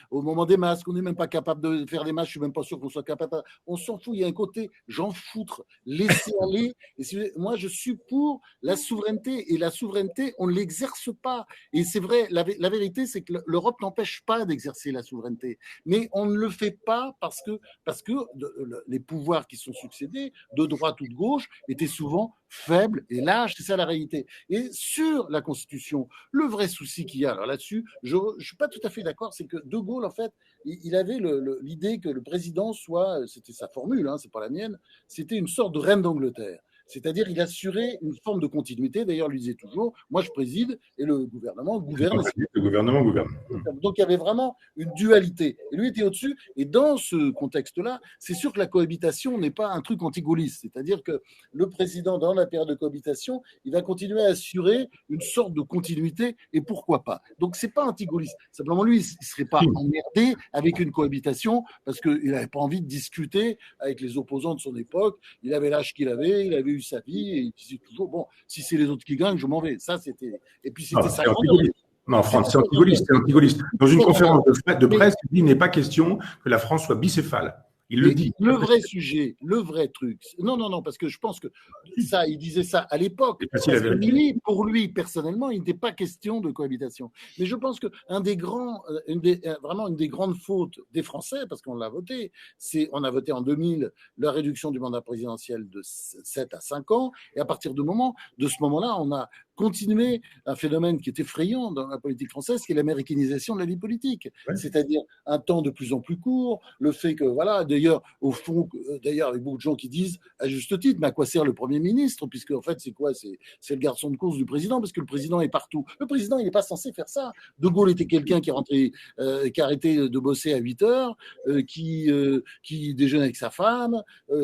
au moment des masques, on n'est même pas capable de faire des masques, je ne suis même pas sûr qu'on soit capable. On s'en fout, il y a un côté j'en foutre, laisser aller. Et moi, je suis pour la souveraineté, et la souveraineté, on ne l'exerce pas. Et c'est vrai, la vérité, c'est que l'Europe n'empêche pas d'exercer la souveraineté, mais on ne le fait pas parce que les pouvoirs qui sont succédés, de droite ou de gauche, étaient souvent faibles et lâches, c'est ça la réalité. Et sur la Constitution, le vrai souci qu'il y a, alors là-dessus, je ne suis pas tout à fait d'accord, c'est que De Gaulle, en fait, il avait l'idée que le président soit, c'était sa formule, hein, c'est pas la mienne, c'était une sorte de reine d'Angleterre. C'est-à-dire, il assurait une forme de continuité. D'ailleurs, il disait toujours, moi je préside et le gouvernement gouverne. Le gouvernement gouverne. Donc, il y avait vraiment une dualité. Et lui était au-dessus. Et dans ce contexte-là, c'est sûr que la cohabitation n'est pas un truc anti-gaulliste. C'est-à-dire que le président, dans la période de cohabitation, il va continuer à assurer une sorte de continuité. Et pourquoi pas? Donc, c'est pas anti-gaulliste. Simplement, lui, il ne serait pas emmerdé avec une cohabitation parce qu'il n'avait pas envie de discuter avec les opposants de son époque. Il avait l'âge qu'il avait, il avait eu sa vie et il disait toujours, bon, si c'est les autres qui gagnent, je m'en vais. Ça, c'était. Et puis, c'était ça. Non, France, c'est anti-gaulliste. Dans une conférence de presse, il dit qu'il n'est pas question que la France soit bicéphale. Il le dit. Le vrai sujet, le vrai truc. Non, parce que je pense que ça, il disait ça à l'époque. Pour lui, personnellement, il n'était pas question de cohabitation. Mais je pense que une des grandes fautes des Français, parce qu'on l'a voté, on a voté en 2000 la réduction du mandat présidentiel de 7 à 5 ans. Et à partir de ce moment-là, on a continué un phénomène qui est effrayant dans la politique française, qui est l'américanisation de la vie politique. Ouais. C'est-à-dire un temps de plus en plus court, le fait que, voilà, d'ailleurs, au fond, avec beaucoup de gens qui disent, à juste titre, mais à quoi sert le Premier ministre? Puisque, en fait, c'est quoi? C'est le garçon de course du président, parce que le président est partout. Le président, il n'est pas censé faire ça. De Gaulle était quelqu'un qui a arrêté de bosser à 8 heures, qui déjeunait avec sa femme,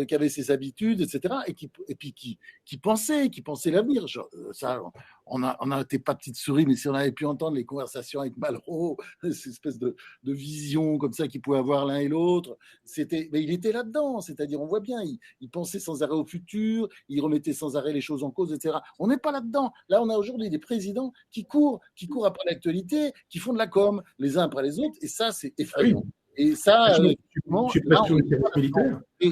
qui avait ses habitudes, etc., et puis qui pensait l'avenir. Ça, on n'était pas petite souris, mais si on avait pu entendre les conversations avec Malraux, cette espèce de vision comme ça qu'ils pouvaient avoir l'un et l'autre, mais il était là-dedans, c'est-à-dire on voit bien, il pensait sans arrêt au futur, il remettait sans arrêt les choses en cause, etc. On n'est pas là-dedans. Là, on a aujourd'hui des présidents qui courent après l'actualité, qui font de la com, les uns après les autres, et ça, c'est effrayant. Et ça,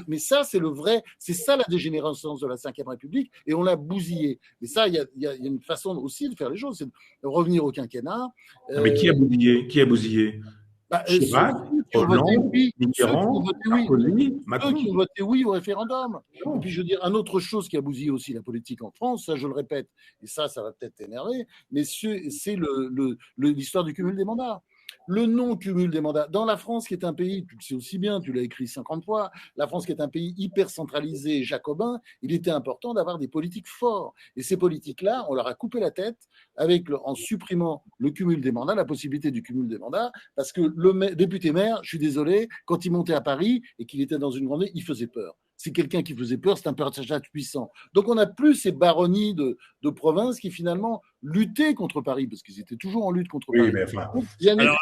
mais ça, c'est ça la dégénérescence de la Ve République, et on l'a bousillé. Mais ça, il y a une façon aussi de faire les choses, c'est de revenir au quinquennat. Mais qui a bousillé Chirac, Hollande, Mitterrand, Sarkozy, Macron. Ceux qui ont voté oui au référendum. Et puis, je veux dire, une autre chose qui a bousillé aussi la politique en France, ça, je le répète, et ça va peut-être t'énerver, mais c'est l'histoire du cumul des mandats. Le non-cumul des mandats. Dans la France, qui est un pays, tu le sais aussi bien, tu l'as écrit 50 fois, la France qui est un pays hyper centralisé, jacobin, il était important d'avoir des politiques forts. Et ces politiques-là, on leur a coupé la tête en supprimant le cumul des mandats, la possibilité du cumul des mandats, parce que le député maire, je suis désolé, quand il montait à Paris et qu'il était dans une grande ville, il faisait peur. C'est quelqu'un qui faisait peur, c'est un personnage puissant. Donc, on n'a plus ces baronnies de province qui, finalement, luttaient contre Paris, parce qu'ils étaient toujours en lutte contre Paris. Mais enfin... Alors,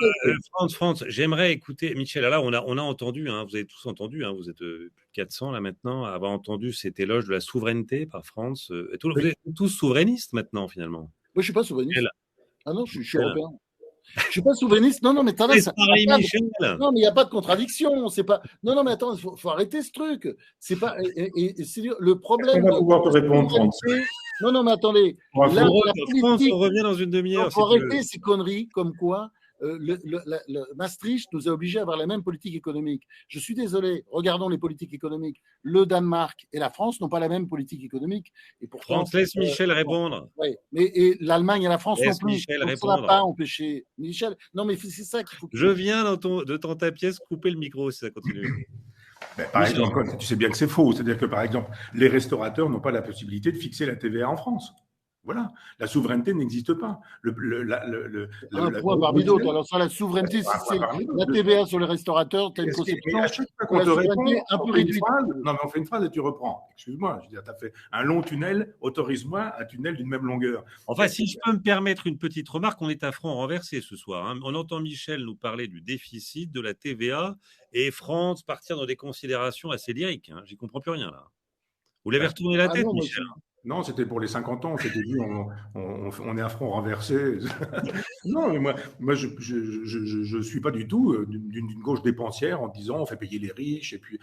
France, j'aimerais écouter, Michel, là, on a entendu, hein, vous avez tous entendu, hein, vous êtes plus de 400 là maintenant, à avoir entendu cet éloge de la souveraineté par France. Vous êtes tous souverainistes maintenant, finalement. Moi, je ne suis pas souverainiste. Ah non, je suis européen. Je ne suis pas souverainiste. Non, mais attendez, non, mais il n'y a pas de contradiction. C'est pas. Non, mais attends, il faut arrêter ce truc. C'est pas. Et c'est le problème. On va pouvoir te répondre. Non, mais attendez. Là, on revient dans une demi-heure. Il faut arrêter ces conneries comme quoi. Maastricht nous a obligés à avoir la même politique économique. Je suis désolé, regardons les politiques économiques. Le Danemark et la France n'ont pas la même politique économique. Et pourtant, France, laisse Michel répondre. Oui, mais l'Allemagne et la France non plus. Michel donc, ça ne va pas empêcher Michel. Non, mais c'est ça qu'il faut. Je viens dans ta pièce couper le micro si ça continue. Par exemple, tu sais bien que c'est faux. C'est-à-dire que, par exemple, les restaurateurs n'ont pas la possibilité de fixer la TVA en France. Voilà, la souveraineté n'existe pas. Un point parmi d'autres. Alors ça, la souveraineté, si c'est la TVA sur les restaurateurs, tu as une conception mais à chaque fois de qu'on la te répond, souveraineté un peu réduite. non, mais on fait une phrase et tu reprends. Excuse-moi, je veux dire, tu as fait un long tunnel, autorise-moi un tunnel d'une même longueur. Enfin, si je peux me permettre une petite remarque, on est à front renversé ce soir. Hein. On entend Michel nous parler du déficit, de la TVA, et France partir dans des considérations assez lyriques. Hein. J'y comprends plus rien là. Vous l'avez retourné la tête, non, Michel. Non, c'était pour les 50 ans. On s'était dit, on est à front renversé. Non, mais moi je suis pas du tout d'une gauche dépensière en disant on fait payer les riches et puis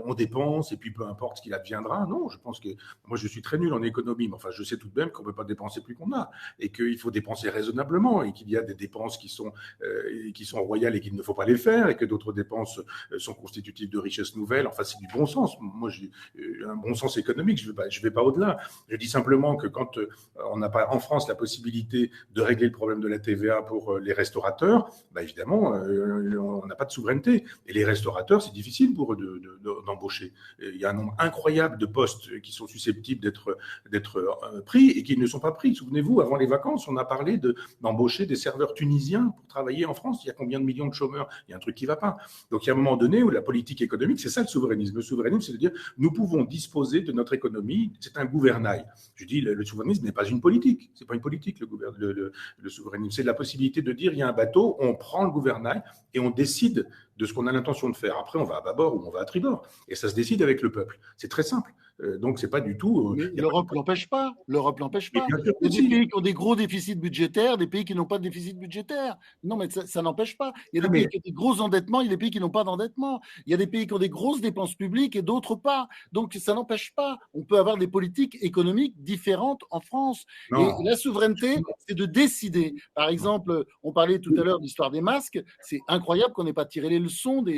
on dépense et puis peu importe ce qu'il adviendra. Non, je pense que moi je suis très nul en économie, mais enfin je sais tout de même qu'on peut pas dépenser plus qu'on a et qu'il faut dépenser raisonnablement et qu'il y a des dépenses qui sont royales et qu'il ne faut pas les faire et que d'autres dépenses sont constitutives de richesses nouvelles. Enfin c'est du bon sens. Moi j'ai un bon sens économique. Je vais pas au-delà. Je dis simplement que quand on n'a pas en France la possibilité de régler le problème de la TVA pour les restaurateurs, bah évidemment, on n'a pas de souveraineté. Et les restaurateurs, c'est difficile pour eux d'embaucher. Il y a un nombre incroyable de postes qui sont susceptibles d'être pris et qui ne sont pas pris. Souvenez-vous, avant les vacances, on a parlé d'embaucher des serveurs tunisiens pour travailler en France. Il y a combien de millions de chômeurs? Il y a un truc qui ne va pas. Donc il y a un moment donné où la politique économique, c'est ça le souverainisme. Le souverainisme, c'est de dire nous pouvons disposer de notre économie. C'est un gouvernail. Je dis, le souverainisme n'est pas une politique. C'est pas une politique, le souverainisme. C'est la possibilité de dire, il y a un bateau, on prend le gouvernail et on décide de ce qu'on a l'intention de faire. Après, on va à bâbord ou on va à tribord. Et ça se décide avec le peuple. C'est très simple. Donc, c'est pas du tout. Mais l'Europe n'empêche pas. L'Europe n'empêche pas. Il y a des pays qui ont des gros déficits budgétaires, des pays qui n'ont pas de déficit budgétaire. Non, mais ça n'empêche pas. Il y a des pays qui ont des gros endettements, il y a des pays qui n'ont pas d'endettement. Il y a des pays qui ont des grosses dépenses publiques et d'autres pas. Donc, ça n'empêche pas. On peut avoir des politiques économiques différentes en France. Non. Et la souveraineté, c'est de décider. Par exemple, on parlait tout à l'heure de l'histoire des masques. C'est incroyable qu'on n'ait pas tiré les leçons de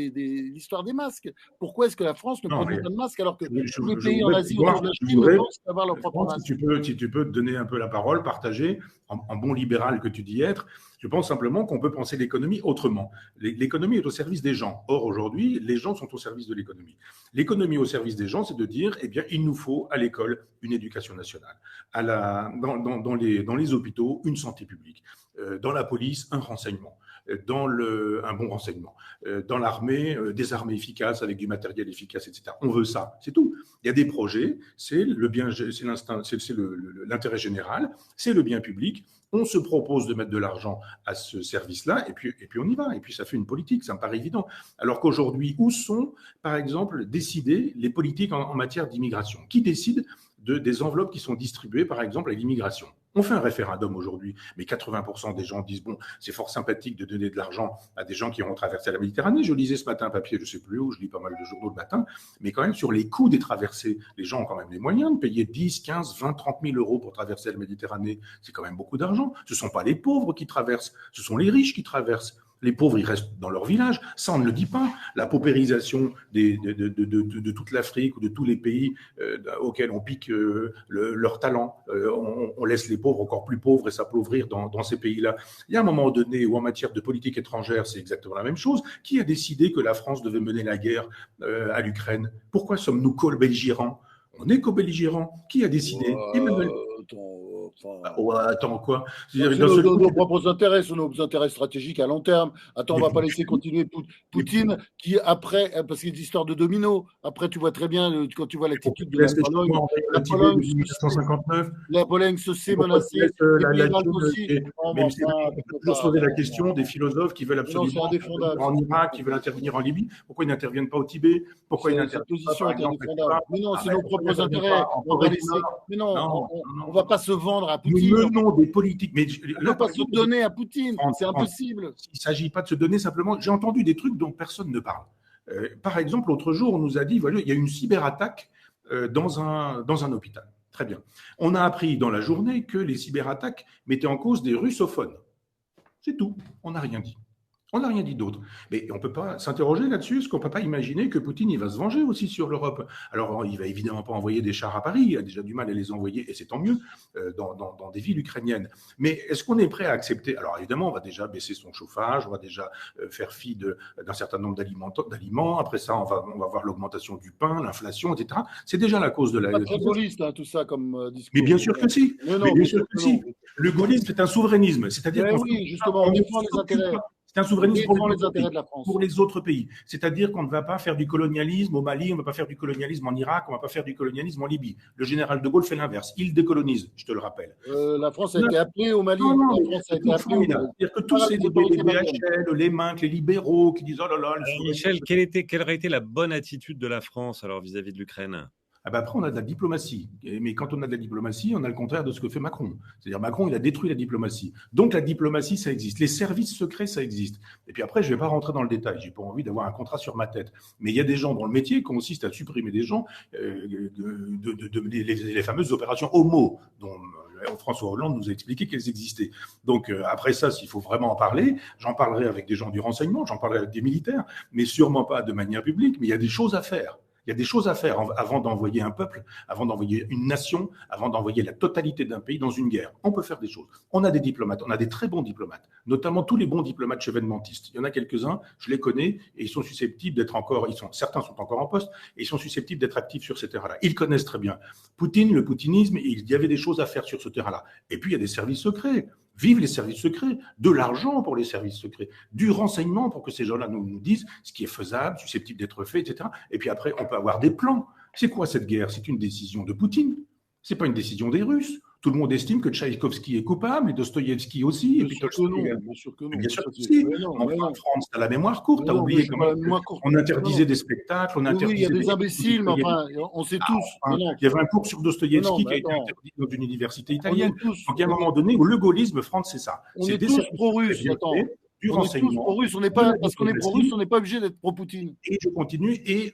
l'histoire des masques. Pourquoi est-ce que la France ne produit pas de masques alors que tous les pays en Asie autour de la Chine ne pensent avoir leur propre masque? Si tu peux te donner un peu la parole, partager, en bon libéral que tu dis être, je pense simplement qu'on peut penser l'économie autrement. L'économie est au service des gens. Or, aujourd'hui, les gens sont au service de l'économie. L'économie au service des gens, c'est de dire, eh bien, il nous faut à l'école une éducation nationale, dans les hôpitaux, une santé publique, dans la police, un renseignement, un bon renseignement, dans l'armée, des armées efficaces avec du matériel efficace, etc. On veut ça, c'est tout. Il y a des projets, c'est l'intérêt général, c'est le bien public. On se propose de mettre de l'argent à ce service-là, et puis on y va. Et puis ça fait une politique, ça me paraît évident. Alors qu'aujourd'hui, où sont, par exemple, décidées les politiques en matière d'immigration? Qui décide des enveloppes qui sont distribuées, par exemple, à l'immigration? On fait un référendum aujourd'hui, mais 80% des gens disent, bon, c'est fort sympathique de donner de l'argent à des gens qui ont traversé la Méditerranée. Je lisais ce matin un papier, je ne sais plus où, je lis pas mal de journaux le matin, mais quand même sur les coûts des traversées, les gens ont quand même les moyens de payer 10, 15, 20, 30 000 euros pour traverser la Méditerranée. C'est quand même beaucoup d'argent. Ce ne sont pas les pauvres qui traversent, ce sont les riches qui traversent. Les pauvres, ils restent dans leur village. Ça, on ne le dit pas. La paupérisation de toute l'Afrique ou de tous les pays auxquels on pique leur talent. On laisse les pauvres encore plus pauvres et s'appauvrir dans ces pays-là. Il y a un moment donné où, en matière de politique étrangère, c'est exactement la même chose. Qui a décidé que la France devait mener la guerre à l'Ukraine? Pourquoi sommes-nous co-belligérants? On est co-belligérants. Qui a décidé? Emmanuel. Attends, quoi? Nos propres intérêts sont nos intérêts stratégiques à long terme. Attends, on ne va pas laisser continuer Poutine, qui après, parce qu'il y a des histoires de domino. Après, tu vois très bien, quand tu vois l'attitude de la Pologne se sait menacée. On peut se poser la question des philosophes qui veulent absolument en Irak, qui veulent intervenir en Libye. Pourquoi ils n'interviennent pas au Tibet? Pourquoi ils n'interviennent pas? Mais non, c'est nos propres intérêts. Mais non, on ne va pas se vendre à Poutine. Nous menons des politiques. Mais on ne peut pas se donner à Poutine. C'est impossible. Il ne s'agit pas de se donner simplement. J'ai entendu des trucs dont personne ne parle. Par exemple, l'autre jour, on nous a dit voilà, il y a une cyberattaque dans un hôpital. Très bien. On a appris dans la journée que les cyberattaques mettaient en cause des russophones. C'est tout. On n'a rien dit. On n'a rien dit d'autre. Mais on ne peut pas s'interroger là-dessus. Est-ce qu'on ne peut pas imaginer que Poutine il va se venger aussi sur l'Europe? Alors, il ne va évidemment pas envoyer des chars à Paris. Il a déjà du mal à les envoyer, et c'est tant mieux, dans des villes ukrainiennes. Mais est-ce qu'on est prêt à accepter? Alors, évidemment, on va déjà baisser son chauffage, on va déjà faire fi d'un certain nombre d'aliments. Après ça, on va voir l'augmentation du pain, l'inflation, etc. C'est déjà la cause de la... Pas très gaulliste, hein, tout ça, comme discours. Mais bien sûr que si. Mais non, Mais bien sûr que non. si. Le gaullisme, c'est un souverainisme. C'est-à-dire Mais qu'on oui, justement, on défend les intérêts. C'est un souverainisme pour les autres pays. C'est-à-dire qu'on ne va pas faire du colonialisme au Mali, on ne va pas faire du colonialisme en Irak, on ne va pas faire du colonialisme en Libye. Le général de Gaulle fait l'inverse. Il décolonise, je te le rappelle. La France a été appelée au Mali. Non, la France a été appelée au Mali. C'est-à-dire que tous ces les BHL, les MINC, les libéraux qui disent « Oh là là… » Michel, quelle aurait été la bonne attitude de la France alors vis-à-vis de l'Ukraine? Après, on a de la diplomatie. Mais quand on a de la diplomatie, on a le contraire de ce que fait Macron. C'est-à-dire Macron, il a détruit la diplomatie. Donc la diplomatie, ça existe. Les services secrets, ça existe. Et puis après, je ne vais pas rentrer dans le détail. J'ai pas envie d'avoir un contrat sur ma tête. Mais il y a des gens dans le métier qui consistent à supprimer des gens, les fameuses opérations homo, dont François Hollande nous a expliqué qu'elles existaient. Donc après ça, s'il faut vraiment en parler, j'en parlerai avec des gens du renseignement, j'en parlerai avec des militaires, mais sûrement pas de manière publique. Mais il y a des choses à faire. Il y a des choses à faire avant d'envoyer un peuple, avant d'envoyer une nation, avant d'envoyer la totalité d'un pays dans une guerre. On peut faire des choses. On a des diplomates, on a des très bons diplomates, notamment tous les bons diplomates chevènementistes. Il y en a quelques-uns, je les connais, et ils sont susceptibles d'être certains sont encore en poste, et ils sont susceptibles d'être actifs sur ces terrains-là. Ils connaissent très bien Poutine, le poutinisme, il y avait des choses à faire sur ce terrain-là. Et puis, il y a des services secrets. Vive les services secrets, de l'argent pour les services secrets, du renseignement pour que ces gens-là nous disent ce qui est faisable, susceptible d'être fait, etc. Et puis après, on peut avoir des plans. C'est quoi cette guerre? C'est une décision de Poutine. C'est pas une décision des Russes. Tout le monde estime que Tchaïkovski est coupable et Dostoïevski aussi. Bien sûr que non. Bien sûr que si. En France, tu as la mémoire courte. Tu as oublié comment on interdisait des spectacles. Oui, il y a des imbéciles, mais enfin, on sait tous. Il y avait un cours sur Dostoïevski qui a été interdit dans une université italienne. Donc, il y a un moment donné où le gaullisme, France, c'est ça. On est tous pro-russes. Du renseignement. Parce qu'on est pro-russe, on n'est pas obligé d'être pro-Poutine. Et je continue. Et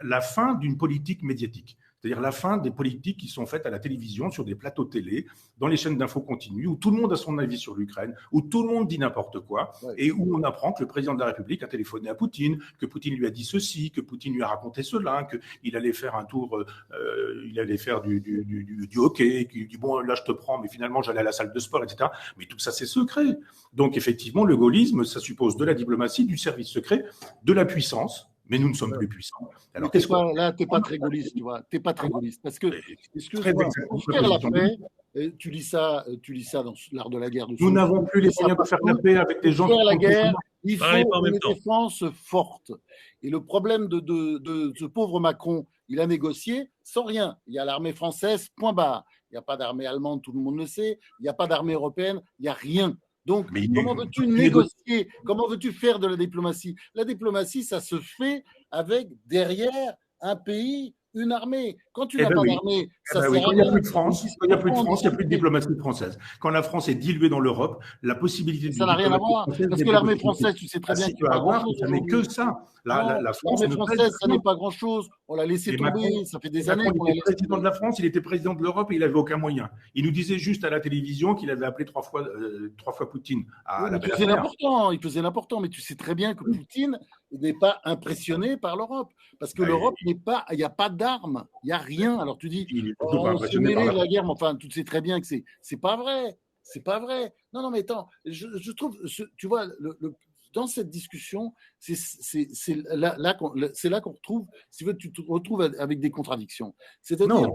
la fin d'une politique médiatique. C'est-à-dire la fin des politiques qui sont faites à la télévision, sur des plateaux télé, dans les chaînes d'infos continues, où tout le monde a son avis sur l'Ukraine, où tout le monde dit n'importe quoi, et où on apprend que le président de la République a téléphoné à Poutine, que Poutine lui a dit ceci, que Poutine lui a raconté cela, qu'il allait faire un tour, il allait faire du hockey, qu'il dit bon là je te prends, mais finalement j'allais à la salle de sport, etc. Mais tout ça c'est secret. Donc effectivement le gaullisme, ça suppose de la diplomatie, du service secret, de la puissance. Mais nous ne sommes plus puissants. Alors, là, tu n'es pas très gaulliste, tu vois. Tu n'es pas très gaulliste. Parce que, pour faire la paix, tu lis ça dans l'art de la guerre. Nous n'avons plus les moyens de faire la paix avec des gens qui font la guerre. Il faut une défense forte. Et le problème de ce pauvre Macron, il a négocié sans rien. Il y a l'armée française, point barre. Il n'y a pas d'armée allemande, tout le monde le sait. Il n'y a pas d'armée européenne, il n'y a rien. Donc, comment veux-tu négocier? Comment veux-tu faire de la diplomatie? La diplomatie, ça se fait avec, derrière, un pays, une armée. Quand tu n'as pas d'armée, ça sert à rien. Quand il n'y a plus de France, il n'y a plus de diplomatie française. Quand la France est diluée dans l'Europe, la possibilité de... Ça n'a rien à voir. Parce que l'armée française, tu sais très bien qu'il n'y a pas grand-chose. Ça n'est que ça. L'armée française, ça n'est pas grand-chose. On l'a laissé tomber. Ça fait des années qu'on l'a laissé. Il était président de la France, il était président de l'Europe et il n'avait aucun moyen. Il nous disait juste à la télévision qu'il avait appelé trois fois Poutine. Il faisait l'important, mais tu sais très bien que Poutine n'est pas impressionné par l'Europe. Parce que l'Europe il n'y a pas d'armes, il n'y a rien. Alors tu dis, on se mêlait de la guerre, mais enfin, tu sais très bien que c'est pas vrai. C'est pas vrai. Non, mais attends, je trouve, tu vois, dans cette discussion, c'est là qu'on retrouve, si tu te retrouves avec des contradictions. C'est-à-dire,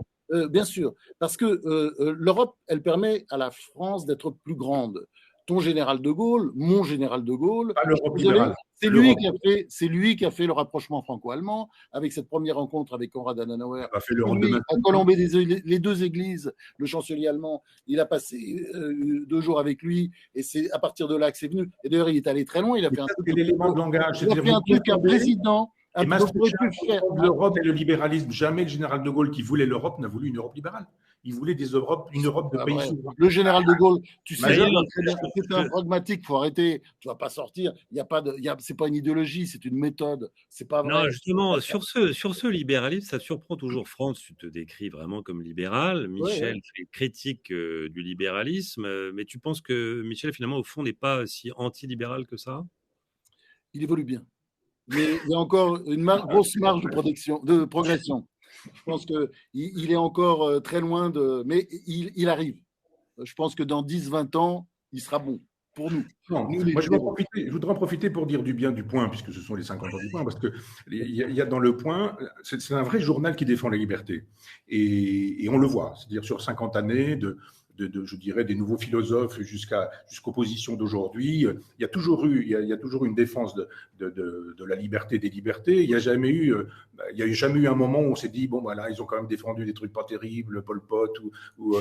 bien sûr, parce que l'Europe, elle permet à la France d'être plus grande. Ton général de Gaulle, mon général de Gaulle, c'est lui qui a fait le rapprochement franco-allemand avec cette première rencontre avec Konrad Adenauer. À Colombey les deux églises, le chancelier allemand, il a passé 2 jours avec lui et c'est à partir de là que c'est venu. Et d'ailleurs, il est allé très loin. Il a fait un truc. L'élément de langage. Il a fait un truc qu'un président. L'Europe et le libéralisme. Jamais le général de Gaulle qui voulait l'Europe n'a voulu une Europe libérale. Il voulait une Europe de pays souverains. Le général de Gaulle, tu sais, c'est un pragmatique, il faut arrêter. Tu ne vas pas sortir. C'est pas une idéologie, c'est une méthode. C'est pas vrai. Non, justement, sur ce libéralisme, ça surprend toujours France. Tu te décris vraiment comme libéral. Michel fait critique du libéralisme. Mais tu penses que Michel, finalement, au fond, n'est pas si anti-libéral que ça? il évolue bien. Mais il y a encore une grosse marge de progression. Je pense qu'il est encore très loin mais il arrive. Je pense que dans 10-20 ans, il sera bon pour nous. Non, moi, je voudrais en profiter pour dire du bien du Point, puisque ce sont les 50 ans du Point, parce qu'il y a dans le Point, c'est un vrai journal qui défend la liberté. Et on le voit, c'est-à-dire sur 50 années je dirais, des nouveaux philosophes jusqu'aux positions d'aujourd'hui. Il y a toujours eu une défense de la liberté des libertés. Il n'y a jamais eu un moment où on s'est dit, bon, voilà, ils ont quand même défendu des trucs pas terribles, Pol Pot ou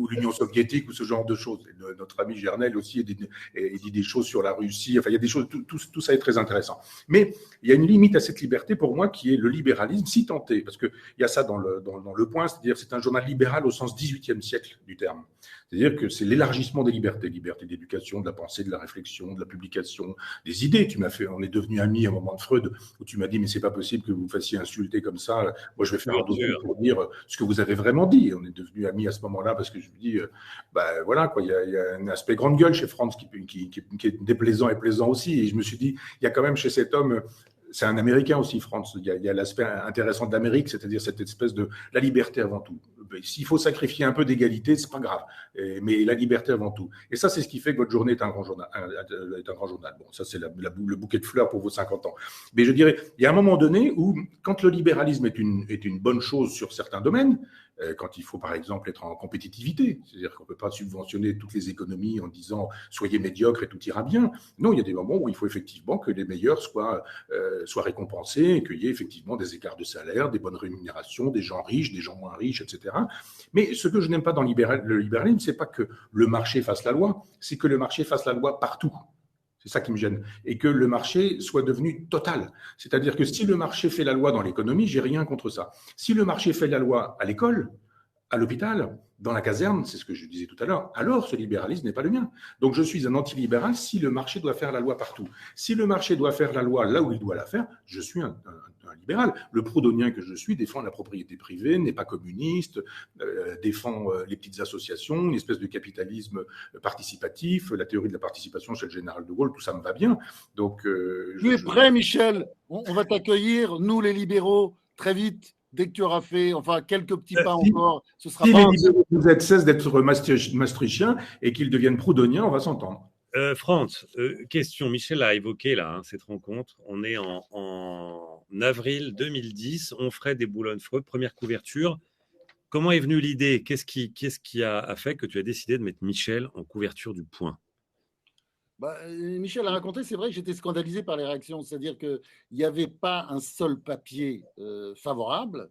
l'Union soviétique ou ce genre de choses. Notre ami Gernel aussi dit des choses sur la Russie. Enfin, il y a des choses, tout ça est très intéressant. Mais il y a une limite à cette liberté pour moi qui est le libéralisme, si tenté, parce qu'il y a ça dans le Point, c'est-à-dire c'est un journal libéral au sens 18e siècle du terme. C'est-à-dire que c'est l'élargissement des libertés d'éducation, de la pensée, de la réflexion, de la publication, des idées. On est devenus amis à un moment de Freud, où tu m'as dit, mais c'est pas possible que vous fassiez insulter comme ça. Moi, je vais faire un dossier pour dire ce que vous avez vraiment dit. On est devenus amis à ce moment-là parce que je me dis, voilà, quoi, il y a un aspect grande gueule chez Franz qui est déplaisant et plaisant aussi. Et je me suis dit, il y a quand même chez cet homme, c'est un Américain aussi, Franz. Il y a l'aspect intéressant de l'Amérique, c'est-à-dire cette espèce de la liberté avant tout. S'il faut sacrifier un peu d'égalité, c'est pas grave, mais la liberté avant tout. Et ça, c'est ce qui fait que votre journée est un grand journal. Bon, ça, c'est le bouquet de fleurs pour vos 50 ans. Mais je dirais, il y a un moment donné où, quand le libéralisme est une bonne chose sur certains domaines, quand il faut, par exemple, être en compétitivité, c'est-à-dire qu'on ne peut pas subventionner toutes les économies en disant « soyez médiocres et tout ira bien ». Non, il y a des moments où il faut effectivement que les meilleurs soient récompensés et qu'il y ait effectivement des écarts de salaire, des bonnes rémunérations, des gens riches, des gens moins riches, etc. Mais ce que je n'aime pas dans le libéralisme, ce n'est pas que le marché fasse la loi, c'est que le marché fasse la loi partout. C'est ça qui me gêne. Et que le marché soit devenu total. C'est-à-dire que si le marché fait la loi dans l'économie, j'ai rien contre ça. Si le marché fait la loi à l'école, à l'hôpital, dans la caserne, c'est ce que je disais tout à l'heure, alors ce libéralisme n'est pas le mien. Donc je suis un antilibéral si le marché doit faire la loi partout. Si le marché doit faire la loi là où il doit la faire, je suis un libéral. Le proudhonien que je suis défend la propriété privée, n'est pas communiste, défend les petites associations, une espèce de capitalisme participatif, la théorie de la participation chez le général de Gaulle, tout ça me va bien. Donc, tu es prêt, Michel? On va t'accueillir, nous les libéraux, très vite. Dès que tu auras fait quelques petits pas encore, ce sera pas… Si les libéraux vous êtes cessent d'être maastrichtiens et qu'ils deviennent proudhoniens, on va s'entendre. Franz, question. Michel a évoqué là cette rencontre. On est en avril 2010. On ferait des Boulogne-Freud, première couverture. Comment est venue l'idée? Qu'est-ce qui a fait que tu as décidé de mettre Michel en couverture du Point? Michel a raconté, c'est vrai que j'étais scandalisé par les réactions. C'est-à-dire qu'il n'y avait pas un seul papier favorable.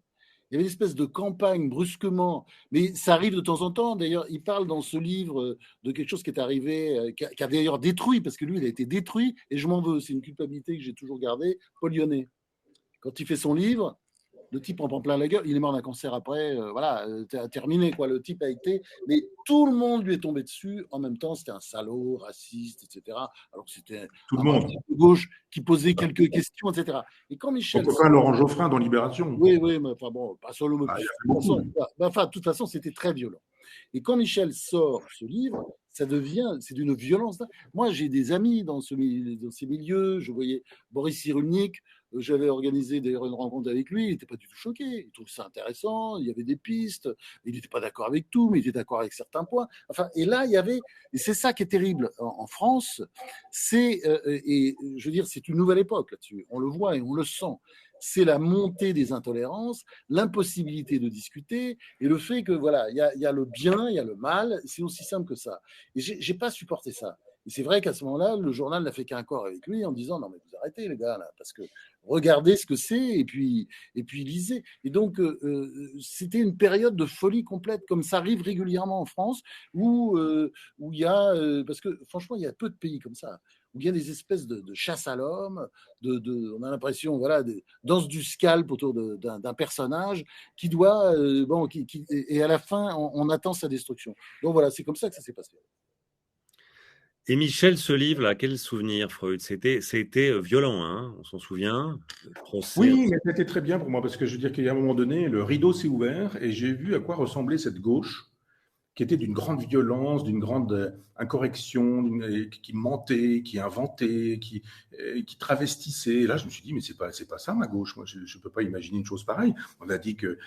Il y avait une espèce de campagne brusquement, mais ça arrive de temps en temps. D'ailleurs, il parle dans ce livre de quelque chose qui est arrivé, qui a d'ailleurs détruit, parce que lui, il a été détruit, et je m'en veux. C'est une culpabilité que j'ai toujours gardée. Paul Lyonnais, quand il fait son livre, le type en prend plein la gueule. Il est mort d'un cancer après. Terminé, quoi. Le type a été… Mais tout le monde lui est tombé dessus. En même temps, c'était un salaud, raciste, etc. Alors que c'était tout le monde de gauche qui posait quelques questions, etc. Et quand Michel… Pourquoi pas Laurent Geoffrin dans Libération? Oui, mais enfin bon, pas solo. De toute façon, c'était très violent. Et quand Michel sort ce livre, c'est d'une violence. Moi, j'ai des amis dans ces milieux. Je voyais Boris Cyrulnik. J'avais organisé d'ailleurs une rencontre avec lui. Il n'était pas du tout choqué. Il trouvait ça intéressant. Il y avait des pistes. Il n'était pas d'accord avec tout, mais il était d'accord avec certains points. Et là, il y avait. Et c'est ça qui est terrible en France. Et je veux dire, c'est une nouvelle époque là-dessus. On le voit et on le sent. C'est la montée des intolérances, l'impossibilité de discuter et le fait que voilà, il y a le bien, il y a le mal. C'est aussi simple que ça. Et j'ai pas supporté ça. Et c'est vrai qu'à ce moment-là, le journal n'a fait qu'un corps avec lui en disant non mais vous arrêtez les gars là, parce que regardez ce que c'est et puis lisez. Et donc c'était une période de folie complète, comme ça arrive régulièrement en France, où il y a parce que franchement il y a peu de pays comme ça, où il y a des espèces de chasse à l'homme, on a l'impression, voilà, de danse du scalp autour d'un personnage qui doit, et à la fin, on attend sa destruction. Donc voilà, c'est comme ça que ça s'est passé. Et Michel, ce livre-là, quel souvenir, Freud? C'était violent, hein, on s'en souvient. Oui, mais c'était très bien pour moi, parce que je veux dire qu'il y a un moment donné, le rideau s'est ouvert et j'ai vu à quoi ressemblait cette gauche qui était d'une grande violence, d'une grande incorrection, qui mentait, qui inventait, qui travestissait. Et là, je me suis dit, mais c'est pas ça ma gauche. Moi, je ne peux pas imaginer une chose pareille. On a dit que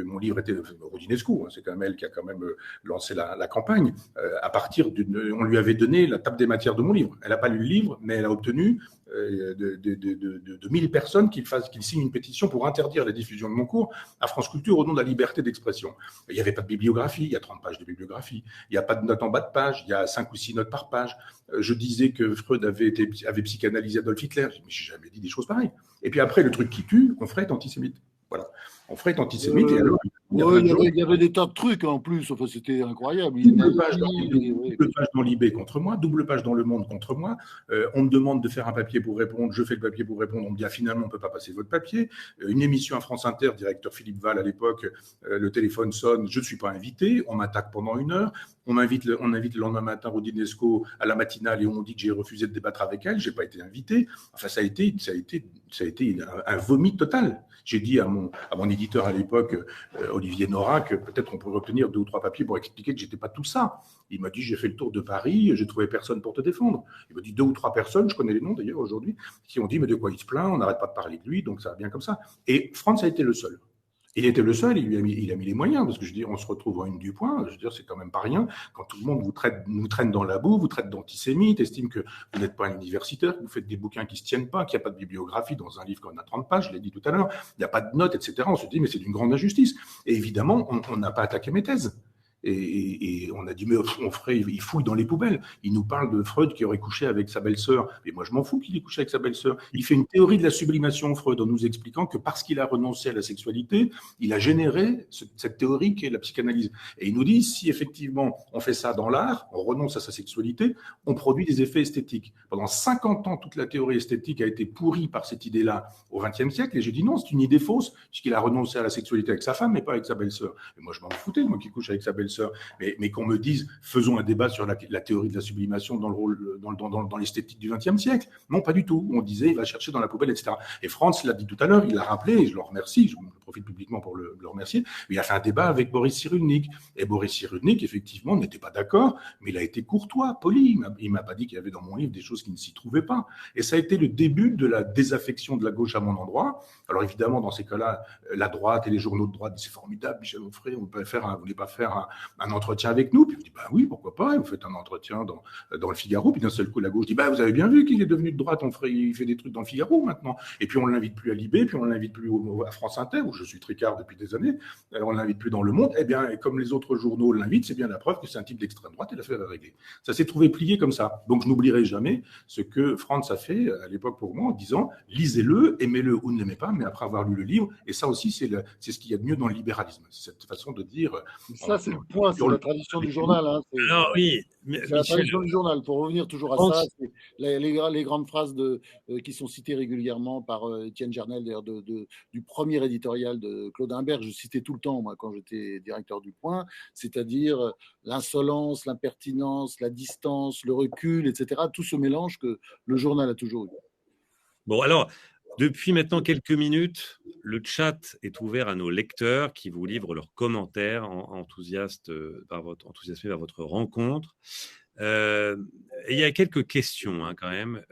mon livre était Roudinescu, hein, c'est quand même elle qui a quand même lancé la campagne. À partir on lui avait donné la table des matières de mon livre. Elle n'a pas lu le livre, mais elle a obtenu de 1000 personnes qui signent une pétition pour interdire la diffusion de mon cours à France Culture au nom de la liberté d'expression. Il n'y avait pas de bibliographie, il y a 30 pages de bibliographie, il n'y a pas de notes en bas de page, il y a 5 ou 6 notes par page. Je disais que Freud avait psychanalysé Adolf Hitler, mais je n'ai jamais dit des choses pareilles. Et puis après, le truc qui tue, Onfray est antisémite. Voilà. Onfray est antisémite et alors... il y avait des tas de trucs en plus, enfin, c'était incroyable. Double page dans Libé contre moi, double page dans Le Monde contre moi. On me demande de faire un papier pour répondre, je fais le papier pour répondre, on me dit finalement on ne peut pas passer votre papier. Une émission à France Inter, directeur Philippe Val à l'époque, le téléphone sonne, je ne suis pas invité, on m'attaque pendant 1 heure, on invite le lendemain matin Roudinescu à la matinale et on dit que j'ai refusé de débattre avec elle, je n'ai pas été invité. Enfin, ça a été un vomi total. J'ai dit à mon éditeur à l'époque, Olivier Nora, que peut-être on pourrait obtenir 2 ou 3 papiers pour expliquer que j'étais pas tout ça. Il m'a dit, j'ai fait le tour de Paris, j'ai trouvé personne pour te défendre. Il m'a dit 2 ou 3 personnes, je connais les noms d'ailleurs aujourd'hui, qui ont dit, mais de quoi il se plaint, on n'arrête pas de parler de lui, donc ça va bien comme ça. Et Frantz a été le seul. Il était le seul, il a mis les moyens, parce que je dis, on se retrouve en une du point, je veux dire, c'est quand même pas rien, quand tout le monde nous traîne dans la boue, vous traite d'antisémite, estime que vous n'êtes pas un universitaire, que vous faites des bouquins qui se tiennent pas, qu'il n'y a pas de bibliographie dans un livre qu'on a 30 pages, je l'ai dit tout à l'heure, il n'y a pas de notes, etc. On se dit, mais c'est d'une grande injustice. Et évidemment, on n'a pas attaqué mes thèses. Et on a dit, mais Onfray, il fouille dans les poubelles. Il nous parle de Freud qui aurait couché avec sa belle-sœur. Mais moi, je m'en fous qu'il ait couché avec sa belle-sœur. Il fait une théorie de la sublimation, Freud, en nous expliquant que parce qu'il a renoncé à la sexualité, il a généré cette théorie qui est la psychanalyse. Et il nous dit, si effectivement on fait ça dans l'art, on renonce à sa sexualité, on produit des effets esthétiques. Pendant 50 ans, toute la théorie esthétique a été pourrie par cette idée-là au XXe siècle. Et j'ai dit non, c'est une idée fausse, puisqu'il a renoncé à la sexualité avec sa femme, mais pas avec sa belle-sœur. Et moi, je m'en foutais, moi qui couche avec sa belle-sœur. Mais qu'on me dise, faisons un débat sur la théorie de la sublimation dans l'esthétique du XXe siècle. Non, pas du tout. On disait, il va chercher dans la poubelle, etc. Et Frantz l'a dit tout à l'heure, il l'a rappelé, et je le remercie, je profite publiquement pour le remercier, il a fait un débat avec Boris Cyrulnik. Et Boris Cyrulnik, effectivement, n'était pas d'accord, mais il a été courtois, poli. Il m'a pas dit qu'il y avait dans mon livre des choses qui ne s'y trouvaient pas. Et ça a été le début de la désaffection de la gauche à mon endroit. Alors évidemment, dans ces cas-là, la droite et les journaux de droite, c'est formidable, Michel Onfray, vous voulez pas faire un entretien avec nous? Puis je dis, bah oui, pourquoi pas, vous faites un entretien dans le Figaro, puis d'un seul coup, la gauche dit, bah vous avez bien vu qu'il est devenu de droite, il fait des trucs dans le Figaro maintenant, et puis on ne l'invite plus à Libé, puis on ne l'invite plus à France Inter, où je suis tricard depuis des années, on ne l'invite plus dans Le Monde, eh bien, comme les autres journaux l'invitent, c'est bien la preuve que c'est un type d'extrême droite, et l'affaire est réglée. Ça s'est trouvé plié comme ça. Donc je n'oublierai jamais ce que Frantz a fait à l'époque pour moi, en disant, lisez-le, aimez-le ou ne l'aimez pas, mais après avoir lu le livre, et ça aussi, c'est ce qu'il y a de mieux dans le libéralisme, c'est cette façon de dire... Ça, c'est le point, c'est la tradition du journal. Hein, alors oui, c'est la tradition du journal. Pour revenir toujours à ça, c'est les grandes phrases qui sont citées régulièrement par Étienne Jarnel, d'ailleurs, du premier éditorial de Claude Imbert, je citais tout le temps, moi, quand j'étais directeur du Point, c'est-à-dire l'insolence, l'impertinence, la distance, le recul, etc. Tout ce mélange que le journal a toujours eu. Bon, alors, depuis maintenant quelques minutes, le chat est ouvert à nos lecteurs qui vous livrent leurs commentaires enthousiasmés par votre rencontre. Et il y a quelques questions quand même.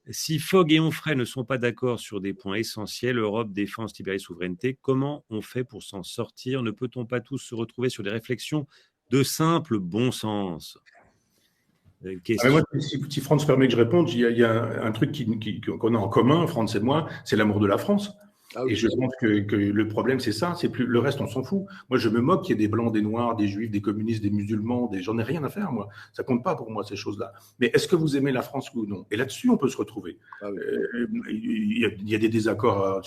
Si Fogg et Onfray ne sont pas d'accord sur des points essentiels, Europe, défense, liberté, souveraineté, comment on fait pour s'en sortir? Ne peut-on pas tous se retrouver sur des réflexions de simple bon sens? Moi, si Frantz permet que je réponde, il y a un truc qu'on a en commun, Frantz et moi, c'est l'amour de la France. Ah oui. Et je pense que le problème, c'est ça, c'est plus le reste, on s'en fout. Moi, je me moque qu'il y ait des blancs, des noirs, des juifs, des communistes, des musulmans, j'en ai rien à faire, moi. Ça compte pas pour moi, ces choses-là. Mais est-ce que vous aimez la France ou non? Et là-dessus, on peut se retrouver. Ah oui. Il y a des désaccords.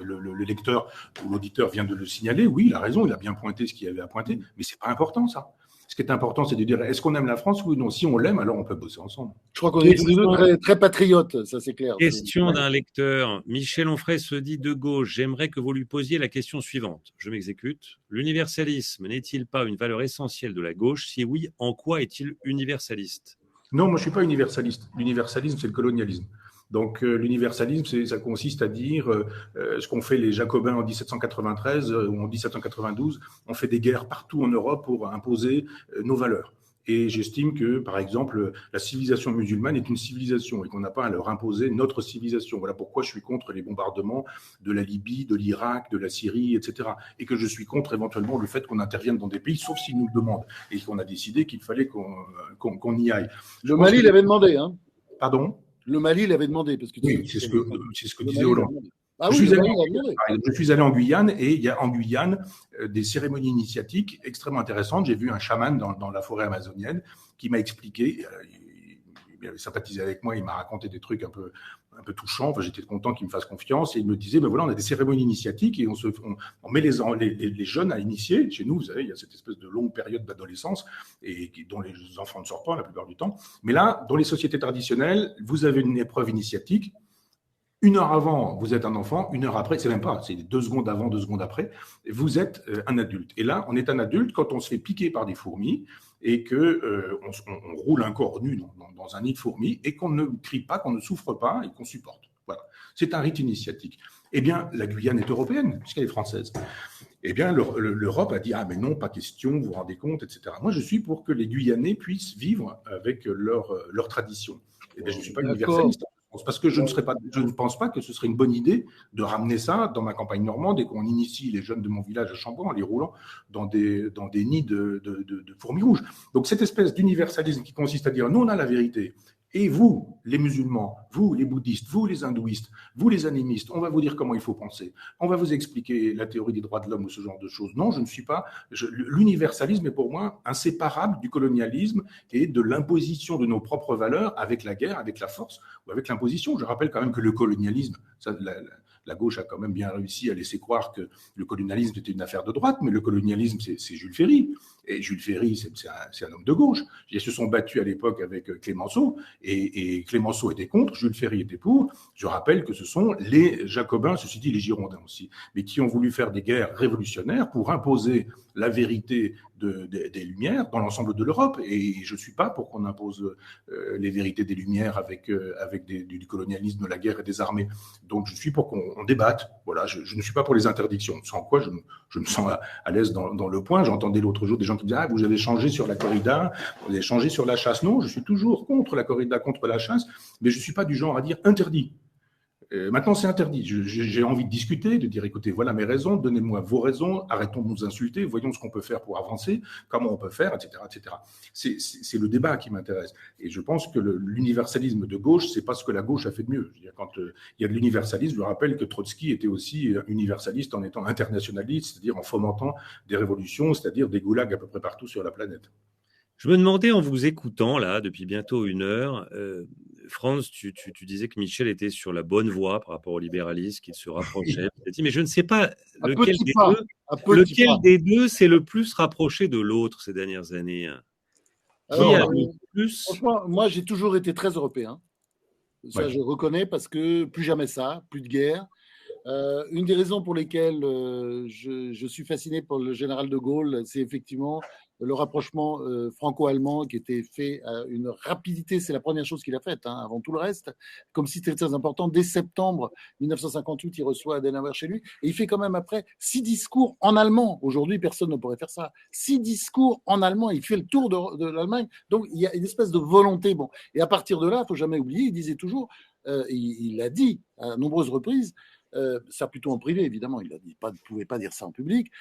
Le lecteur ou l'auditeur vient de le signaler. Oui, il a raison, il a bien pointé ce qu'il y avait à pointer, mais c'est pas important, ça. Ce qui est important, c'est de dire, est-ce qu'on aime la France ou non? Si on l'aime, alors on peut bosser ensemble. Je crois qu'on est tous les deux très, très patriotes, ça c'est clair. Question d'un lecteur. Michel Onfray se dit de gauche. J'aimerais que vous lui posiez la question suivante. Je m'exécute. L'universalisme n'est-il pas une valeur essentielle de la gauche? Si oui, en quoi est-il universaliste? Non, moi je ne suis pas universaliste. L'universalisme, c'est le colonialisme. Donc l'universalisme, ça consiste à dire ce qu'ont fait les Jacobins en 1793 ou en 1792, on fait des guerres partout en Europe pour imposer nos valeurs. Et j'estime que, par exemple, la civilisation musulmane est une civilisation et qu'on n'a pas à leur imposer notre civilisation. Voilà pourquoi je suis contre les bombardements de la Libye, de l'Irak, de la Syrie, etc. Et que je suis contre éventuellement le fait qu'on intervienne dans des pays, sauf s'ils nous le demandent. Et qu'on a décidé qu'il fallait qu'on y aille. Le Mali l'avait demandé. Hein. Pardon ? Le Mali l'avait demandé. Parce que oui, c'est ce que disait Hollande. Ah oui, je suis allé en Guyane et il y a en Guyane des cérémonies initiatiques extrêmement intéressantes. J'ai vu un chaman dans la forêt amazonienne qui m'a expliqué, il avait sympathisé avec moi, il m'a raconté des trucs un peu touchants. Enfin, j'étais content qu'il me fasse confiance et il me disait, ben voilà, on a des cérémonies initiatiques et on met les jeunes à initier. Chez nous, vous savez, il y a cette espèce de longue période d'adolescence et dont les enfants ne sortent pas la plupart du temps. Mais là, dans les sociétés traditionnelles, vous avez une épreuve initiatique. 1 heure avant, vous êtes un enfant. 1 heure après, c'est même pas, c'est 2 secondes avant, 2 secondes après, vous êtes un adulte. Et là, on est un adulte quand on se fait piquer par des fourmis et que on roule un corps nu dans un nid de fourmis et qu'on ne crie pas, qu'on ne souffre pas et qu'on supporte. Voilà. C'est un rite initiatique. Eh bien, la Guyane est européenne, puisqu'elle est française. Eh bien, l'Europe a dit « Ah, mais non, pas question, vous vous rendez compte, etc. » Moi, je suis pour que les Guyanais puissent vivre avec leur tradition. Eh bien, je ne suis pas universaliste. Parce que je ne pense pas que ce serait une bonne idée de ramener ça dans ma campagne normande et qu'on initie les jeunes de mon village à Chambon en les roulant dans des nids de fourmis rouges. Donc cette espèce d'universalisme qui consiste à dire nous on a la vérité et vous les musulmans, vous les bouddhistes, vous les hindouistes, vous les animistes, on va vous dire comment il faut penser, on va vous expliquer la théorie des droits de l'homme ou ce genre de choses. Non, je ne suis pas. L'universalisme est pour moi inséparable du colonialisme et de l'imposition de nos propres valeurs avec la guerre, avec la force ou avec l'imposition. Je rappelle quand même que le colonialisme, ça, la gauche a quand même bien réussi à laisser croire que le colonialisme était une affaire de droite, mais le colonialisme, c'est Jules Ferry. Et Jules Ferry, c'est un homme de gauche. Ils se sont battus à l'époque avec Clémenceau, et Clémenceau était contre, Jules Ferry était pour. Je rappelle que ce sont les Jacobins, ceci dit les Girondins aussi, mais qui ont voulu faire des guerres révolutionnaires pour imposer la vérité des Lumières dans l'ensemble de l'Europe. Et je ne suis pas pour qu'on impose les vérités des Lumières avec du colonialisme, de la guerre et des armées. Donc je suis pour qu'on débatte. Voilà, je ne suis pas pour les interdictions, sans quoi je me sens à l'aise dans le point. J'entendais l'autre jour des gens qui disaient « Ah, vous avez changé sur la corrida, vous avez changé sur la chasse ». Non, je suis toujours contre la corrida, contre la chasse, mais je ne suis pas du genre à dire « interdit ». Maintenant, c'est interdit. J'ai envie de discuter, de dire, écoutez, voilà mes raisons, donnez-moi vos raisons, arrêtons de nous insulter, voyons ce qu'on peut faire pour avancer, comment on peut faire, etc., etc. C'est le débat qui m'intéresse. Et je pense que l'universalisme de gauche, c'est pas ce que la gauche a fait de mieux. Je veux dire, quand il y a de l'universalisme, je rappelle que Trotsky était aussi universaliste en étant internationaliste, c'est-à-dire en fomentant des révolutions, c'est-à-dire des goulags à peu près partout sur la planète. Je me demandais en vous écoutant, là, depuis bientôt 1 heure, Franz, tu disais que Michel était sur la bonne voie par rapport au libéralisme, qu'il se rapprochait. Mais je ne sais pas lequel des deux s'est le plus rapproché de l'autre ces dernières années. Franchement, moi, j'ai toujours été très européen. Ça, je reconnais, parce que plus jamais ça, plus de guerre. Une des raisons pour lesquelles je suis fasciné par le général de Gaulle, c'est effectivement le rapprochement franco-allemand qui était fait à une rapidité. C'est la première chose qu'il a faite, hein, avant tout le reste, comme si c'était très important. Dès septembre 1958, il reçoit Adenauer chez lui et il fait quand même après 6 discours en allemand. Aujourd'hui, personne ne pourrait faire ça. 6 discours en allemand, il fait le tour de l'Allemagne. Donc, il y a une espèce de volonté. Bon. Et à partir de là, il ne faut jamais oublier, il disait toujours, il l'a dit à nombreuses reprises, ça plutôt en privé, évidemment, il ne pouvait pas dire ça en public.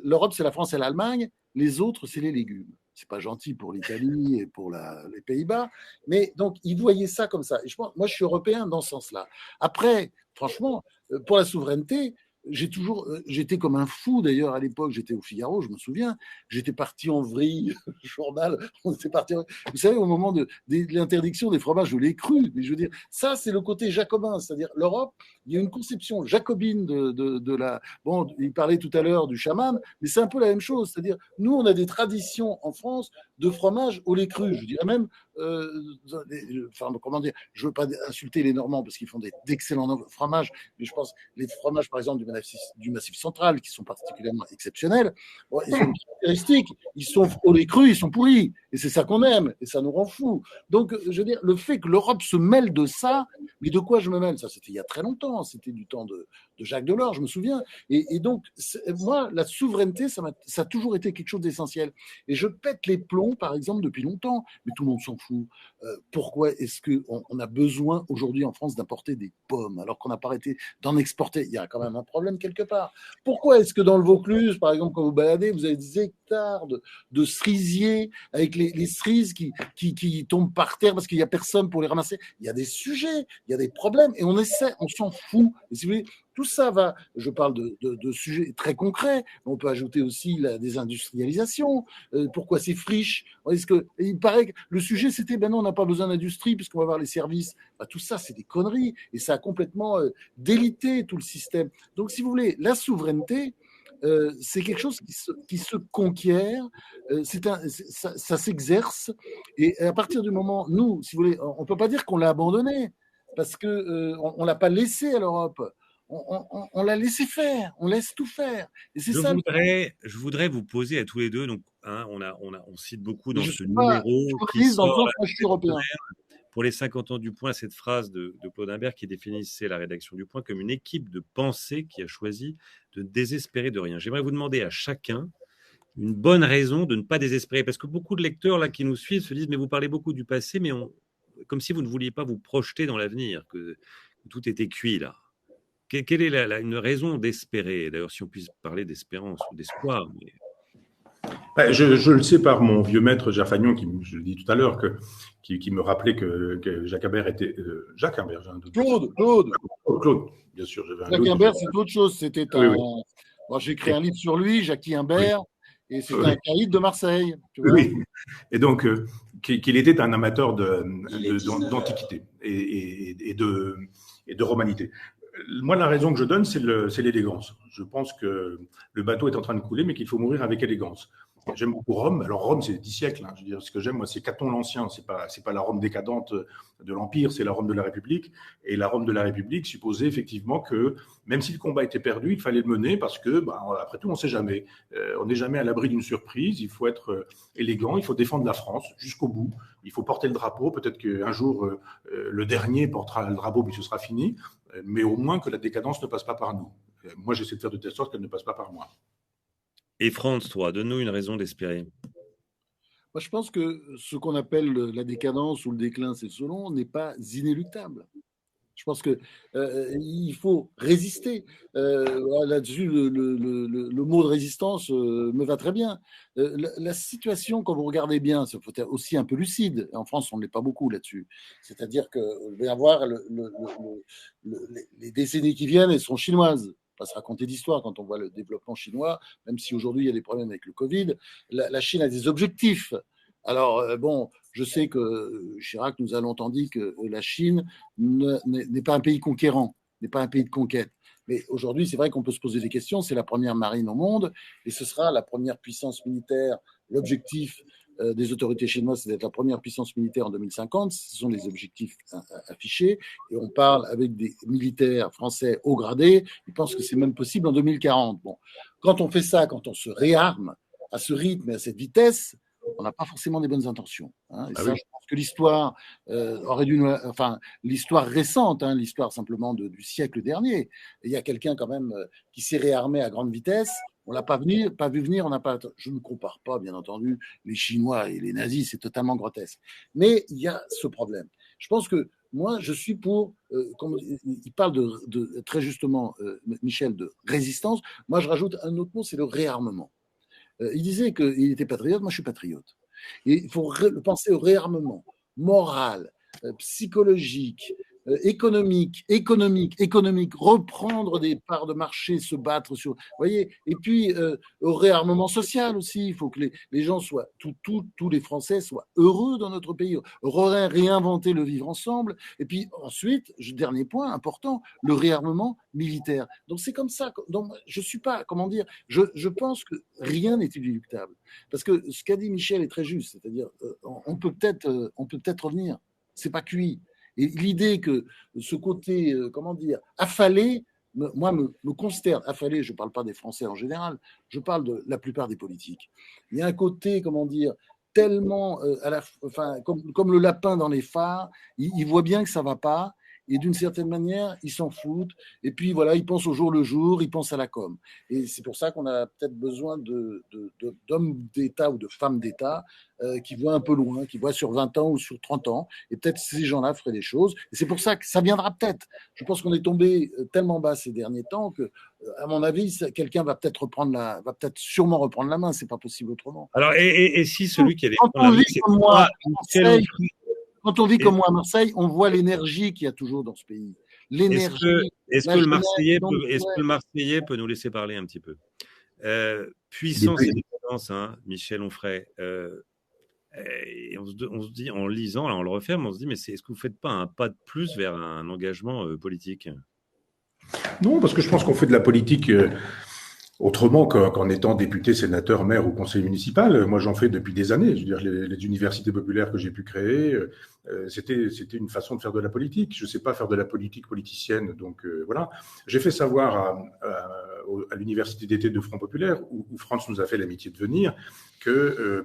L'Europe, c'est la France et l'Allemagne, les autres, c'est les légumes. C'est pas gentil pour l'Italie et pour les Pays-Bas, mais donc, il voyait ça comme ça. Et moi, je suis européen dans ce sens-là. Après, franchement, pour la souveraineté, j'étais comme un fou d'ailleurs à l'époque, j'étais au Figaro, je me souviens, j'étais parti en vrille, journal, on était parti, vous savez, au moment de l'interdiction des fromages au lait cru, mais je veux dire, ça c'est le côté jacobin, c'est-à-dire l'Europe, il y a une conception jacobine de la, bon, il parlait tout à l'heure du chaman, mais c'est un peu la même chose, c'est-à-dire, nous on a des traditions en France de fromage au lait cru, je dirais même enfin, comment dire, je ne veux pas insulter les Normands parce qu'ils font d'excellents fromages, mais je pense les fromages, par exemple, du Massif central, qui sont particulièrement exceptionnels, bon, ils ont une caractéristique, ils sont au lait cru, ils sont pourris, et c'est ça qu'on aime, et ça nous rend fous. Donc, je veux dire, le fait que l'Europe se mêle de ça, mais de quoi je me mêle? Ça, c'était il y a très longtemps, c'était du temps de Jacques Delors, je me souviens. Et donc, moi, la souveraineté, ça a toujours été quelque chose d'essentiel. Et je pète les plombs, par exemple, depuis longtemps, mais tout le monde s'en fout. Pourquoi est-ce qu'on a besoin aujourd'hui en France d'importer des pommes alors qu'on n'a pas arrêté d'en exporter? Il y a quand même un problème quelque part. Pourquoi est-ce que dans le Vaucluse, par exemple, quand vous baladez, vous avez des hectares de cerisiers avec les cerises qui tombent par terre parce qu'il n'y a personne pour les ramasser? Il y a des sujets, il y a des problèmes et on essaie, on s'en fout. Et si vous voulez, tout ça va, je parle de sujets très concrets, on peut ajouter aussi la désindustrialisation. Pourquoi c'est friche? Il paraît que le sujet c'était, ben non, on n'a pas besoin d'industrie puisqu'on va avoir les services. Ben, tout ça, c'est des conneries et ça a complètement délité tout le système. Donc, si vous voulez, la souveraineté, c'est quelque chose qui se conquiert, ça s'exerce, et à partir du moment, nous, si vous voulez, on ne peut pas dire qu'on l'a abandonné, parce qu'on ne l'a pas laissé à l'Europe. On l'a laissé faire, on laisse tout faire. Et c'est ça. Je voudrais vous poser à tous les deux, donc hein, on cite beaucoup dans ce pas numéro qui dans le sort sens où je suis européen. pour les 50 ans du Point, cette phrase de Claude Imbert qui définissait la rédaction du Point comme une équipe de pensée qui a choisi de désespérer de rien. J'aimerais vous demander à chacun une bonne raison de ne pas désespérer, parce que beaucoup de lecteurs là qui nous suivent se disent mais vous parlez beaucoup du passé, mais comme si vous ne vouliez pas vous projeter dans l'avenir, que tout était cuit là. Quelle est une raison d'espérer? D'ailleurs, si on puisse parler d'espérance ou d'espoir. Mais... Je le sais par mon vieux maître Jacques Fagnon, je le dis tout à l'heure, qui me rappelait que Jacques Imbert était... Jacques Imbert, j'ai un doute. Claude, bien sûr. Jacques Imbert, c'est autre chose. C'était un... Oui. Bon, j'ai écrit un livre sur lui, Jacques Imbert, et c'est un caïd de Marseille. Tu vois, oui, et donc qu'il était un amateur d'antiquité et de romanité. Moi, la raison que je donne, c'est l'élégance. Je pense que le bateau est en train de couler, mais qu'il faut mourir avec élégance. J'aime beaucoup Rome. Alors Rome, c'est 10 siècles. Hein. Je veux dire, ce que j'aime, moi, c'est Caton l'Ancien. C'est pas la Rome décadente de l'Empire, c'est la Rome de la République. Et la Rome de la République supposait effectivement que, même si le combat était perdu, il fallait le mener parce que, après tout, on ne sait jamais. On n'est jamais à l'abri d'une surprise. Il faut être élégant. Il faut défendre la France jusqu'au bout. Il faut porter le drapeau. Peut-être qu'un jour, le dernier portera le drapeau, puis ce sera fini. Mais au moins que la décadence ne passe pas par nous. Moi, j'essaie de faire de telle sorte qu'elle ne passe pas par moi. Et France, toi, donne-nous une raison d'espérer. Moi, je pense que ce qu'on appelle la décadence ou le déclin, c'est selon, n'est pas inéluctable. Je pense qu'il faut résister. Là-dessus, le mot de résistance me va très bien. La situation, quand vous regardez bien, il faut être aussi un peu lucide. En France, on ne l'est pas beaucoup là-dessus. C'est-à-dire qu'il va y avoir les décennies qui viennent, elles sont chinoises. On va se raconter d'histoire quand on voit le développement chinois, même si aujourd'hui il y a des problèmes avec le Covid. La Chine a des objectifs. Alors, bon, je sais que Chirac nous a longtemps dit que la Chine n'est pas un pays conquérant, n'est pas un pays de conquête. Mais aujourd'hui, c'est vrai qu'on peut se poser des questions. C'est la première marine au monde et ce sera la première puissance militaire. L'objectif des autorités chinoises, c'est d'être la première puissance militaire en 2050. Ce sont les objectifs affichés. Et on parle avec des militaires français haut gradés. Ils pensent que c'est même possible en 2040. Bon, quand on fait ça, quand on se réarme à ce rythme et à cette vitesse, on n'a pas forcément des bonnes intentions. Hein. Et ça, oui. Je pense que l'histoire aurait dû, enfin, l'histoire récente, hein, l'histoire simplement du siècle dernier. Et il y a quelqu'un quand même qui s'est réarmé à grande vitesse. On l'a pas vu venir, on n'a pas. Je ne compare pas, bien entendu, les Chinois et les nazis, c'est totalement grotesque. Mais il y a ce problème. Je pense que moi, je suis pour. Comme il parle très justement, Michel, de résistance. Moi, je rajoute un autre mot, c'est le réarmement. Il disait qu'il était patriote, moi je suis patriote. Et il faut penser au réarmement moral, psychologique, économique, reprendre des parts de marché, se battre sur, vous voyez, et puis au réarmement social aussi, il faut que les gens soient, tous les Français soient heureux dans notre pays, réinventer le vivre ensemble, et puis ensuite, dernier point important, le réarmement militaire. Donc c'est comme ça, donc je suis pas, comment dire, je pense que rien n'est inéluctable, parce que ce qu'a dit Michel est très juste, c'est-à-dire on peut peut-être revenir, c'est pas cuit. Et l'idée que ce côté, comment dire, affalé, moi, me consterne. Affalé, je ne parle pas des Français en général, je parle de la plupart des politiques. Il y a un côté, comment dire, tellement, comme le lapin dans les phares, il voit bien que ça ne va pas, et d'une certaine manière, ils s'en foutent. Et puis voilà, ils pensent au jour le jour, ils pensent à la com. Et c'est pour ça qu'on a peut-être besoin d'hommes d'État ou de femmes d'État qui voient un peu loin, qui voient sur 20 ans ou sur 30 ans. Et peut-être ces gens-là feraient des choses. Et c'est pour ça que ça viendra peut-être. Je pense qu'on est tombé tellement bas ces derniers temps que, à mon avis, quelqu'un va peut-être sûrement reprendre la main. C'est pas possible autrement. Alors, et si celui qui avait quand on vit comme moi, quand on vit comme moi à Marseille, on voit l'énergie qu'il y a toujours dans ce pays. L'énergie. Est-ce que le Marseillais peut nous laisser parler un petit peu? Puissance et décadence, hein, Michel Onfray. Et on se dit, en lisant, là, on le referme, on se dit, mais est-ce que vous ne faites pas un pas de plus vers un engagement politique? Non, parce que je pense qu'on fait de la politique autrement qu'en étant député, sénateur, maire ou conseiller municipal. Moi, j'en fais depuis des années. Je veux dire, les universités populaires que j'ai pu créer, c'était une façon de faire de la politique. Je ne sais pas faire de la politique politicienne, donc voilà. J'ai fait savoir à l'université d'été de Front Populaire, où France nous a fait l'amitié de venir, que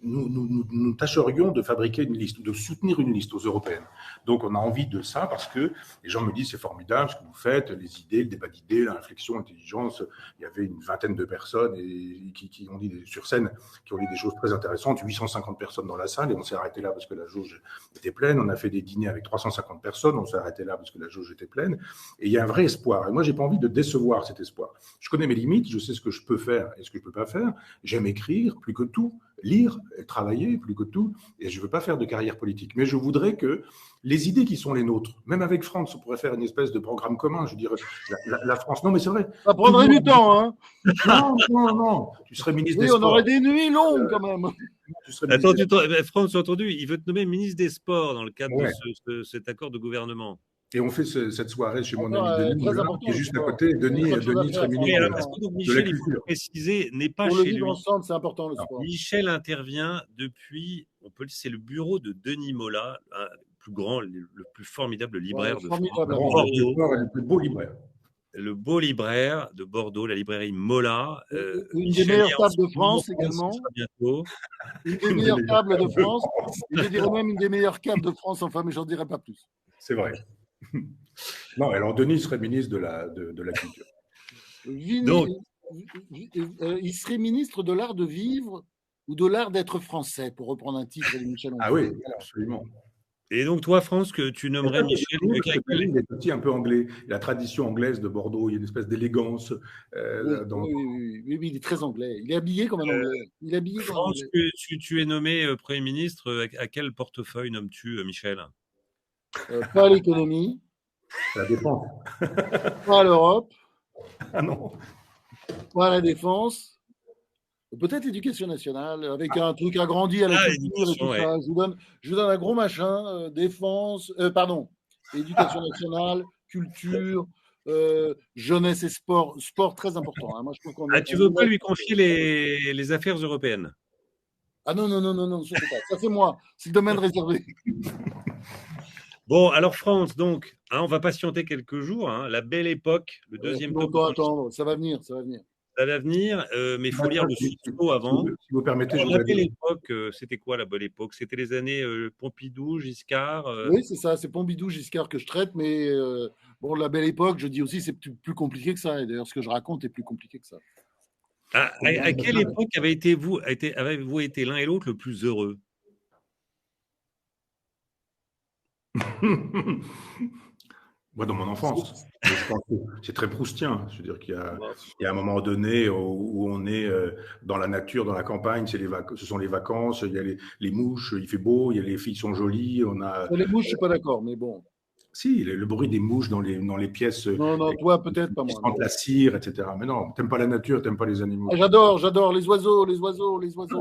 nous tâcherions de fabriquer une liste, de soutenir une liste aux européennes. Donc, on a envie de ça parce que les gens me disent c'est formidable ce que vous faites, les idées, le débat d'idées, la réflexion, l'intelligence. Il y avait une vingtaine de personnes qui ont dit sur scène, qui ont dit des choses très intéressantes, 850 personnes dans la salle, et on s'est arrêté là parce que la jauge était pleine. On a fait des dîners avec 350 personnes, on s'est arrêté là parce que la jauge était pleine. Et il y a un vrai espoir. Et moi, j'ai pas envie de décevoir cet espoir. Je connais mes limites, je sais ce que je peux faire et ce que je peux pas faire. J'aime écrire plus que tout, lire, travailler plus que tout, et je veux pas faire de carrière politique. Mais je voudrais que les idées qui sont les nôtres, même avec France, on pourrait faire une espèce de programme commun. Je dirais, la France, non mais c'est vrai. Ça prendrait du temps, hein. Non. Tu serais ministre des Sports. On aurait des nuits longues quand même. Attends, France, tu as entendu, il veut te nommer ministre des Sports dans le cadre de cet accord de gouvernement. Et on fait cette soirée chez mon ami Denis, qui est juste à côté. Denis serait ministre de la Culture. Il faut préciser, n'est pas pour chez le vivre lui. ensemble, c'est important le sport. Michel intervient depuis, c'est le bureau de Denis Mola, le plus grand, le plus formidable libraire de France. Le plus beau libraire. Le beau libraire de Bordeaux, la librairie Mola. Une des meilleures tables de France également. Une des meilleures tables de France. Et je dirais même une des meilleures cartes de France, enfin, mais j'en dirai pas plus. C'est vrai. Non, alors Denis serait ministre de la Culture. Donc, il serait ministre de l'art de vivre ou de l'art d'être français, pour reprendre un titre de Michel Onfray. Ah oui, absolument. Et donc, toi, France, que tu nommerais Michel. Il est aussi un peu anglais. La tradition anglaise de Bordeaux, il y a une espèce d'élégance. Oui, il est très anglais. Il est habillé comme un anglais. France, que tu es nommé Premier ministre, à quel portefeuille nommes-tu Michel? Pas à l'économie. La défense. Pas à l'Europe. Ah non. Pas à la défense. Peut-être l'éducation nationale, avec un truc agrandi à la culture et tout ça. Je vous donne un gros machin, défense, éducation nationale, culture, jeunesse et sport. Sport très important. Hein. Moi, je trouve tu veux pas lui confier les affaires européennes? Ah non, surtout pas. Ça c'est moi, c'est le domaine réservé. Bon, alors France, donc, on va patienter quelques jours. La belle époque, le deuxième tome. Attends, ça va venir. Ça va venir, mais il faut lire le Cicero avant. Si vous permettez, la belle époque, c'était quoi la belle époque? C'était les années Pompidou, Giscard Oui, c'est ça, c'est Pompidou, Giscard que je traite, mais la belle époque, je dis aussi, c'est plus compliqué que ça. Et d'ailleurs, ce que je raconte est plus compliqué que ça. À quelle époque avez-vous été l'un et l'autre le plus heureux? Moi, dans mon enfance, je pense que c'est très proustien. Je veux dire qu'il y a un moment donné où on est dans la nature, dans la campagne, ce sont les vacances, il y a les mouches, il fait beau, il y a les filles sont jolies, Les mouches, je suis pas d'accord, mais bon. Si, le bruit des mouches dans les pièces Non, toi peut-être, pas qui moi. sentent la cire, etc. Mais non, t'aimes pas la nature, t'aimes pas les animaux. Ah, j'adore les oiseaux partout.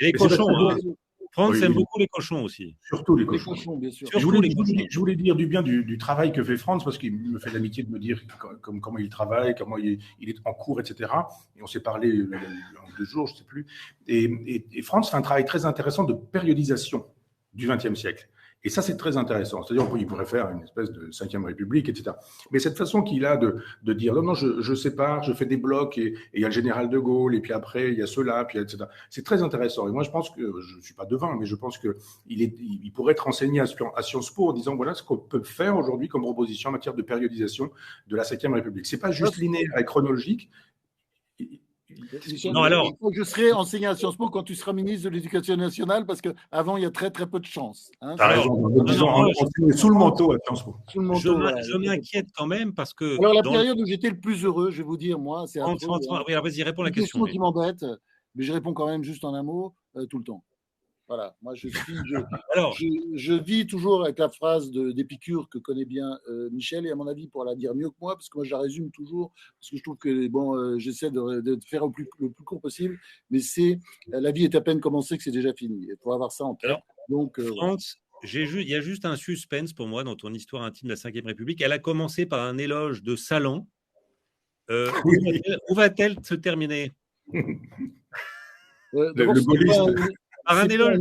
Et les Mais c'est cochons, parce que- hein. Franz Oui, aime oui. beaucoup les cochons aussi. Surtout les Les cochons. cochons, bien sûr. Surtout les cochons. Je voulais dire du bien du travail que fait Franz, parce qu'il me fait l'amitié de me dire comment il travaille, comment il est en cours, etc. Et on s'est parlé en 2 jours, je ne sais plus. Et Franz fait un travail très intéressant de périodisation du XXe siècle. Et ça, c'est très intéressant. C'est-à-dire qu'il pourrait faire une espèce de 5e République, etc. Mais cette façon qu'il a de dire non, je sépare, je fais des blocs, et il y a le général de Gaulle, et puis après, il y a ceux-là, puis etc. C'est très intéressant. Et moi, je pense que, je ne suis pas devin, mais je pense qu'il pourrait être enseigné à Sciences Po en disant voilà ce qu'on peut faire aujourd'hui comme proposition en matière de périodisation de la 5e République. Ce n'est pas juste linéaire et chronologique. Michel, Non, alors- il faut que je serai enseignant à Sciences Po quand tu seras ministre de l'Éducation nationale, parce qu'avant, il y a très très peu de chance. Hein. T'as Alors, raison. Disons, non, on est sous le manteau à Sciences Po. Sous le manteau, voilà. Je m'inquiète quand même parce que. Alors, la dans période où j'étais le plus heureux, je vais vous dire, moi, c'est Franz, affreux, oui, alors vas-y, réponds à la une question. question qui m'embête, mais je réponds quand même juste en un mot, tout le temps. Voilà, moi Alors, je vis toujours avec la phrase d'Épicure que connaît bien Michel, et à mon avis, pour la dire mieux que moi, parce que moi je la résume toujours, parce que je trouve que bon, j'essaie de faire le plus court possible, mais c'est la vie est à peine commencée que c'est déjà fini. Il faut avoir ça en tête. Alors, Donc, Franz, il y a juste un suspense pour moi dans ton histoire intime de la 5e République. Elle a commencé par un éloge de Salan. Où va-t-elle se terminer? d'abord, le gaulliste. Par un éloge.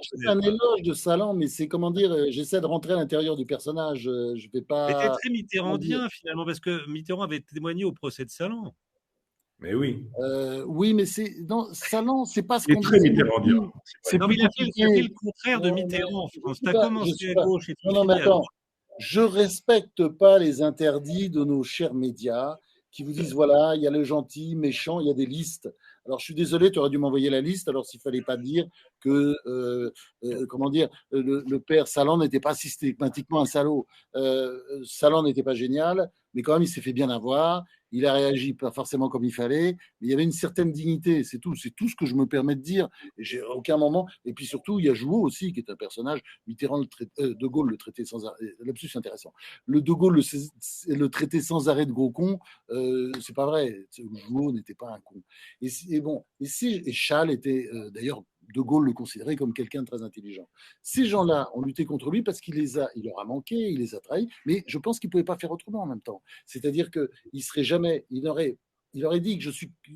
C'est un éloge de Salan, mais c'est comment dire, j'essaie de rentrer à l'intérieur du personnage. Je vais Mais pas. t'es très mitterrandien finalement, parce que Mitterrand avait témoigné au procès de Salan. Mais oui. Oui, mais Salan, c'est pas ce Il est qu'on très dit. mitterrandien. Non, mais il a fait le contraire de Non, Mitterrand. je suis Tu as pas- commencé je suis à pas- gauche et tu Non, mais finis à attends. droite. Je respecte pas les interdits de nos chers médias qui vous disent voilà, il y a le gentil, méchant, il y a des listes. Alors, je suis désolé, tu aurais dû m'envoyer la liste. Alors, s'il fallait pas dire que, comment dire, le père Salan n'était pas systématiquement un salaud. Salan n'était pas génial, mais quand même, il s'est fait bien avoir. Il a réagi pas forcément comme il fallait, mais il y avait une certaine dignité. C'est tout ce que je me permets de dire. Et j'ai aucun moment. Et puis surtout, il y a Jouot aussi, qui est un personnage. Mitterrand, De Gaulle le traitait sans arrêt. Lapsus intéressant. Le De Gaulle le traitait sans arrêt de gros con. C'est pas vrai. Jouot n'était pas un con. Et Chal était d'ailleurs. De Gaulle le considérait comme quelqu'un de très intelligent. Ces gens-là ont lutté contre lui parce qu'il leur a manqué, il les a trahis, mais je pense qu'il ne pouvait pas faire autrement en même temps. C'est-à-dire il aurait dit que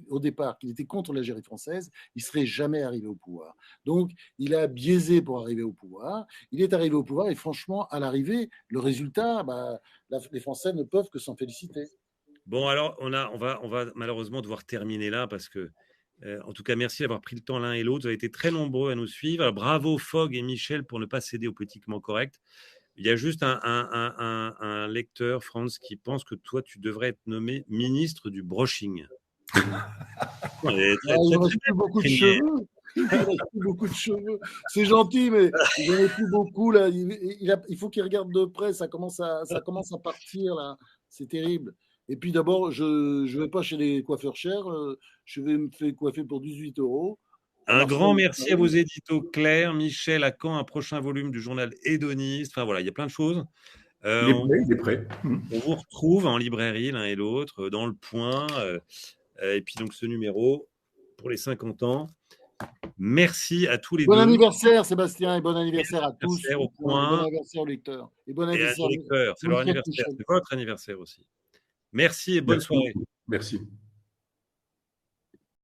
au départ, qu'il était contre l'Algérie française, il ne serait jamais arrivé au pouvoir. Donc, il a biaisé pour arriver au pouvoir. Il est arrivé au pouvoir et franchement, à l'arrivée, le résultat, les Français ne peuvent que s'en féliciter. Bon, alors, on va malheureusement devoir terminer là parce que, en tout cas, merci d'avoir pris le temps l'un et l'autre. Vous avez été très nombreux à nous suivre. Alors, bravo Fogg et Michel pour ne pas céder au politiquement correct. Il y a juste un lecteur, Franz, qui pense que toi, tu devrais être nommé ministre du brushing. Il ne reste plus beaucoup de cheveux. Il reste plus beaucoup de cheveux. C'est gentil, mais il n'en a plus beaucoup. Là. Il faut qu'il regarde de près. Ça commence à partir. Là. C'est terrible. Et puis d'abord, je ne vais pas chez les coiffeurs chers. Je vais me faire coiffer pour 18 €. Un grand merci à vos éditos Claire, Michel, à quand un prochain volume du journal Hédoniste. Enfin voilà, il y a plein de choses. Il est prêt. On vous retrouve en librairie l'un et l'autre, dans le Point. Et puis donc ce numéro pour les 50 ans. Merci à tous les deux. Bon anniversaire Sébastien et bon anniversaire à tous. Au Point. Bon anniversaire aux lecteurs. Et bon anniversaire aux lecteurs. C'est leur anniversaire. C'est votre anniversaire aussi. Merci et bonne soirée. Merci.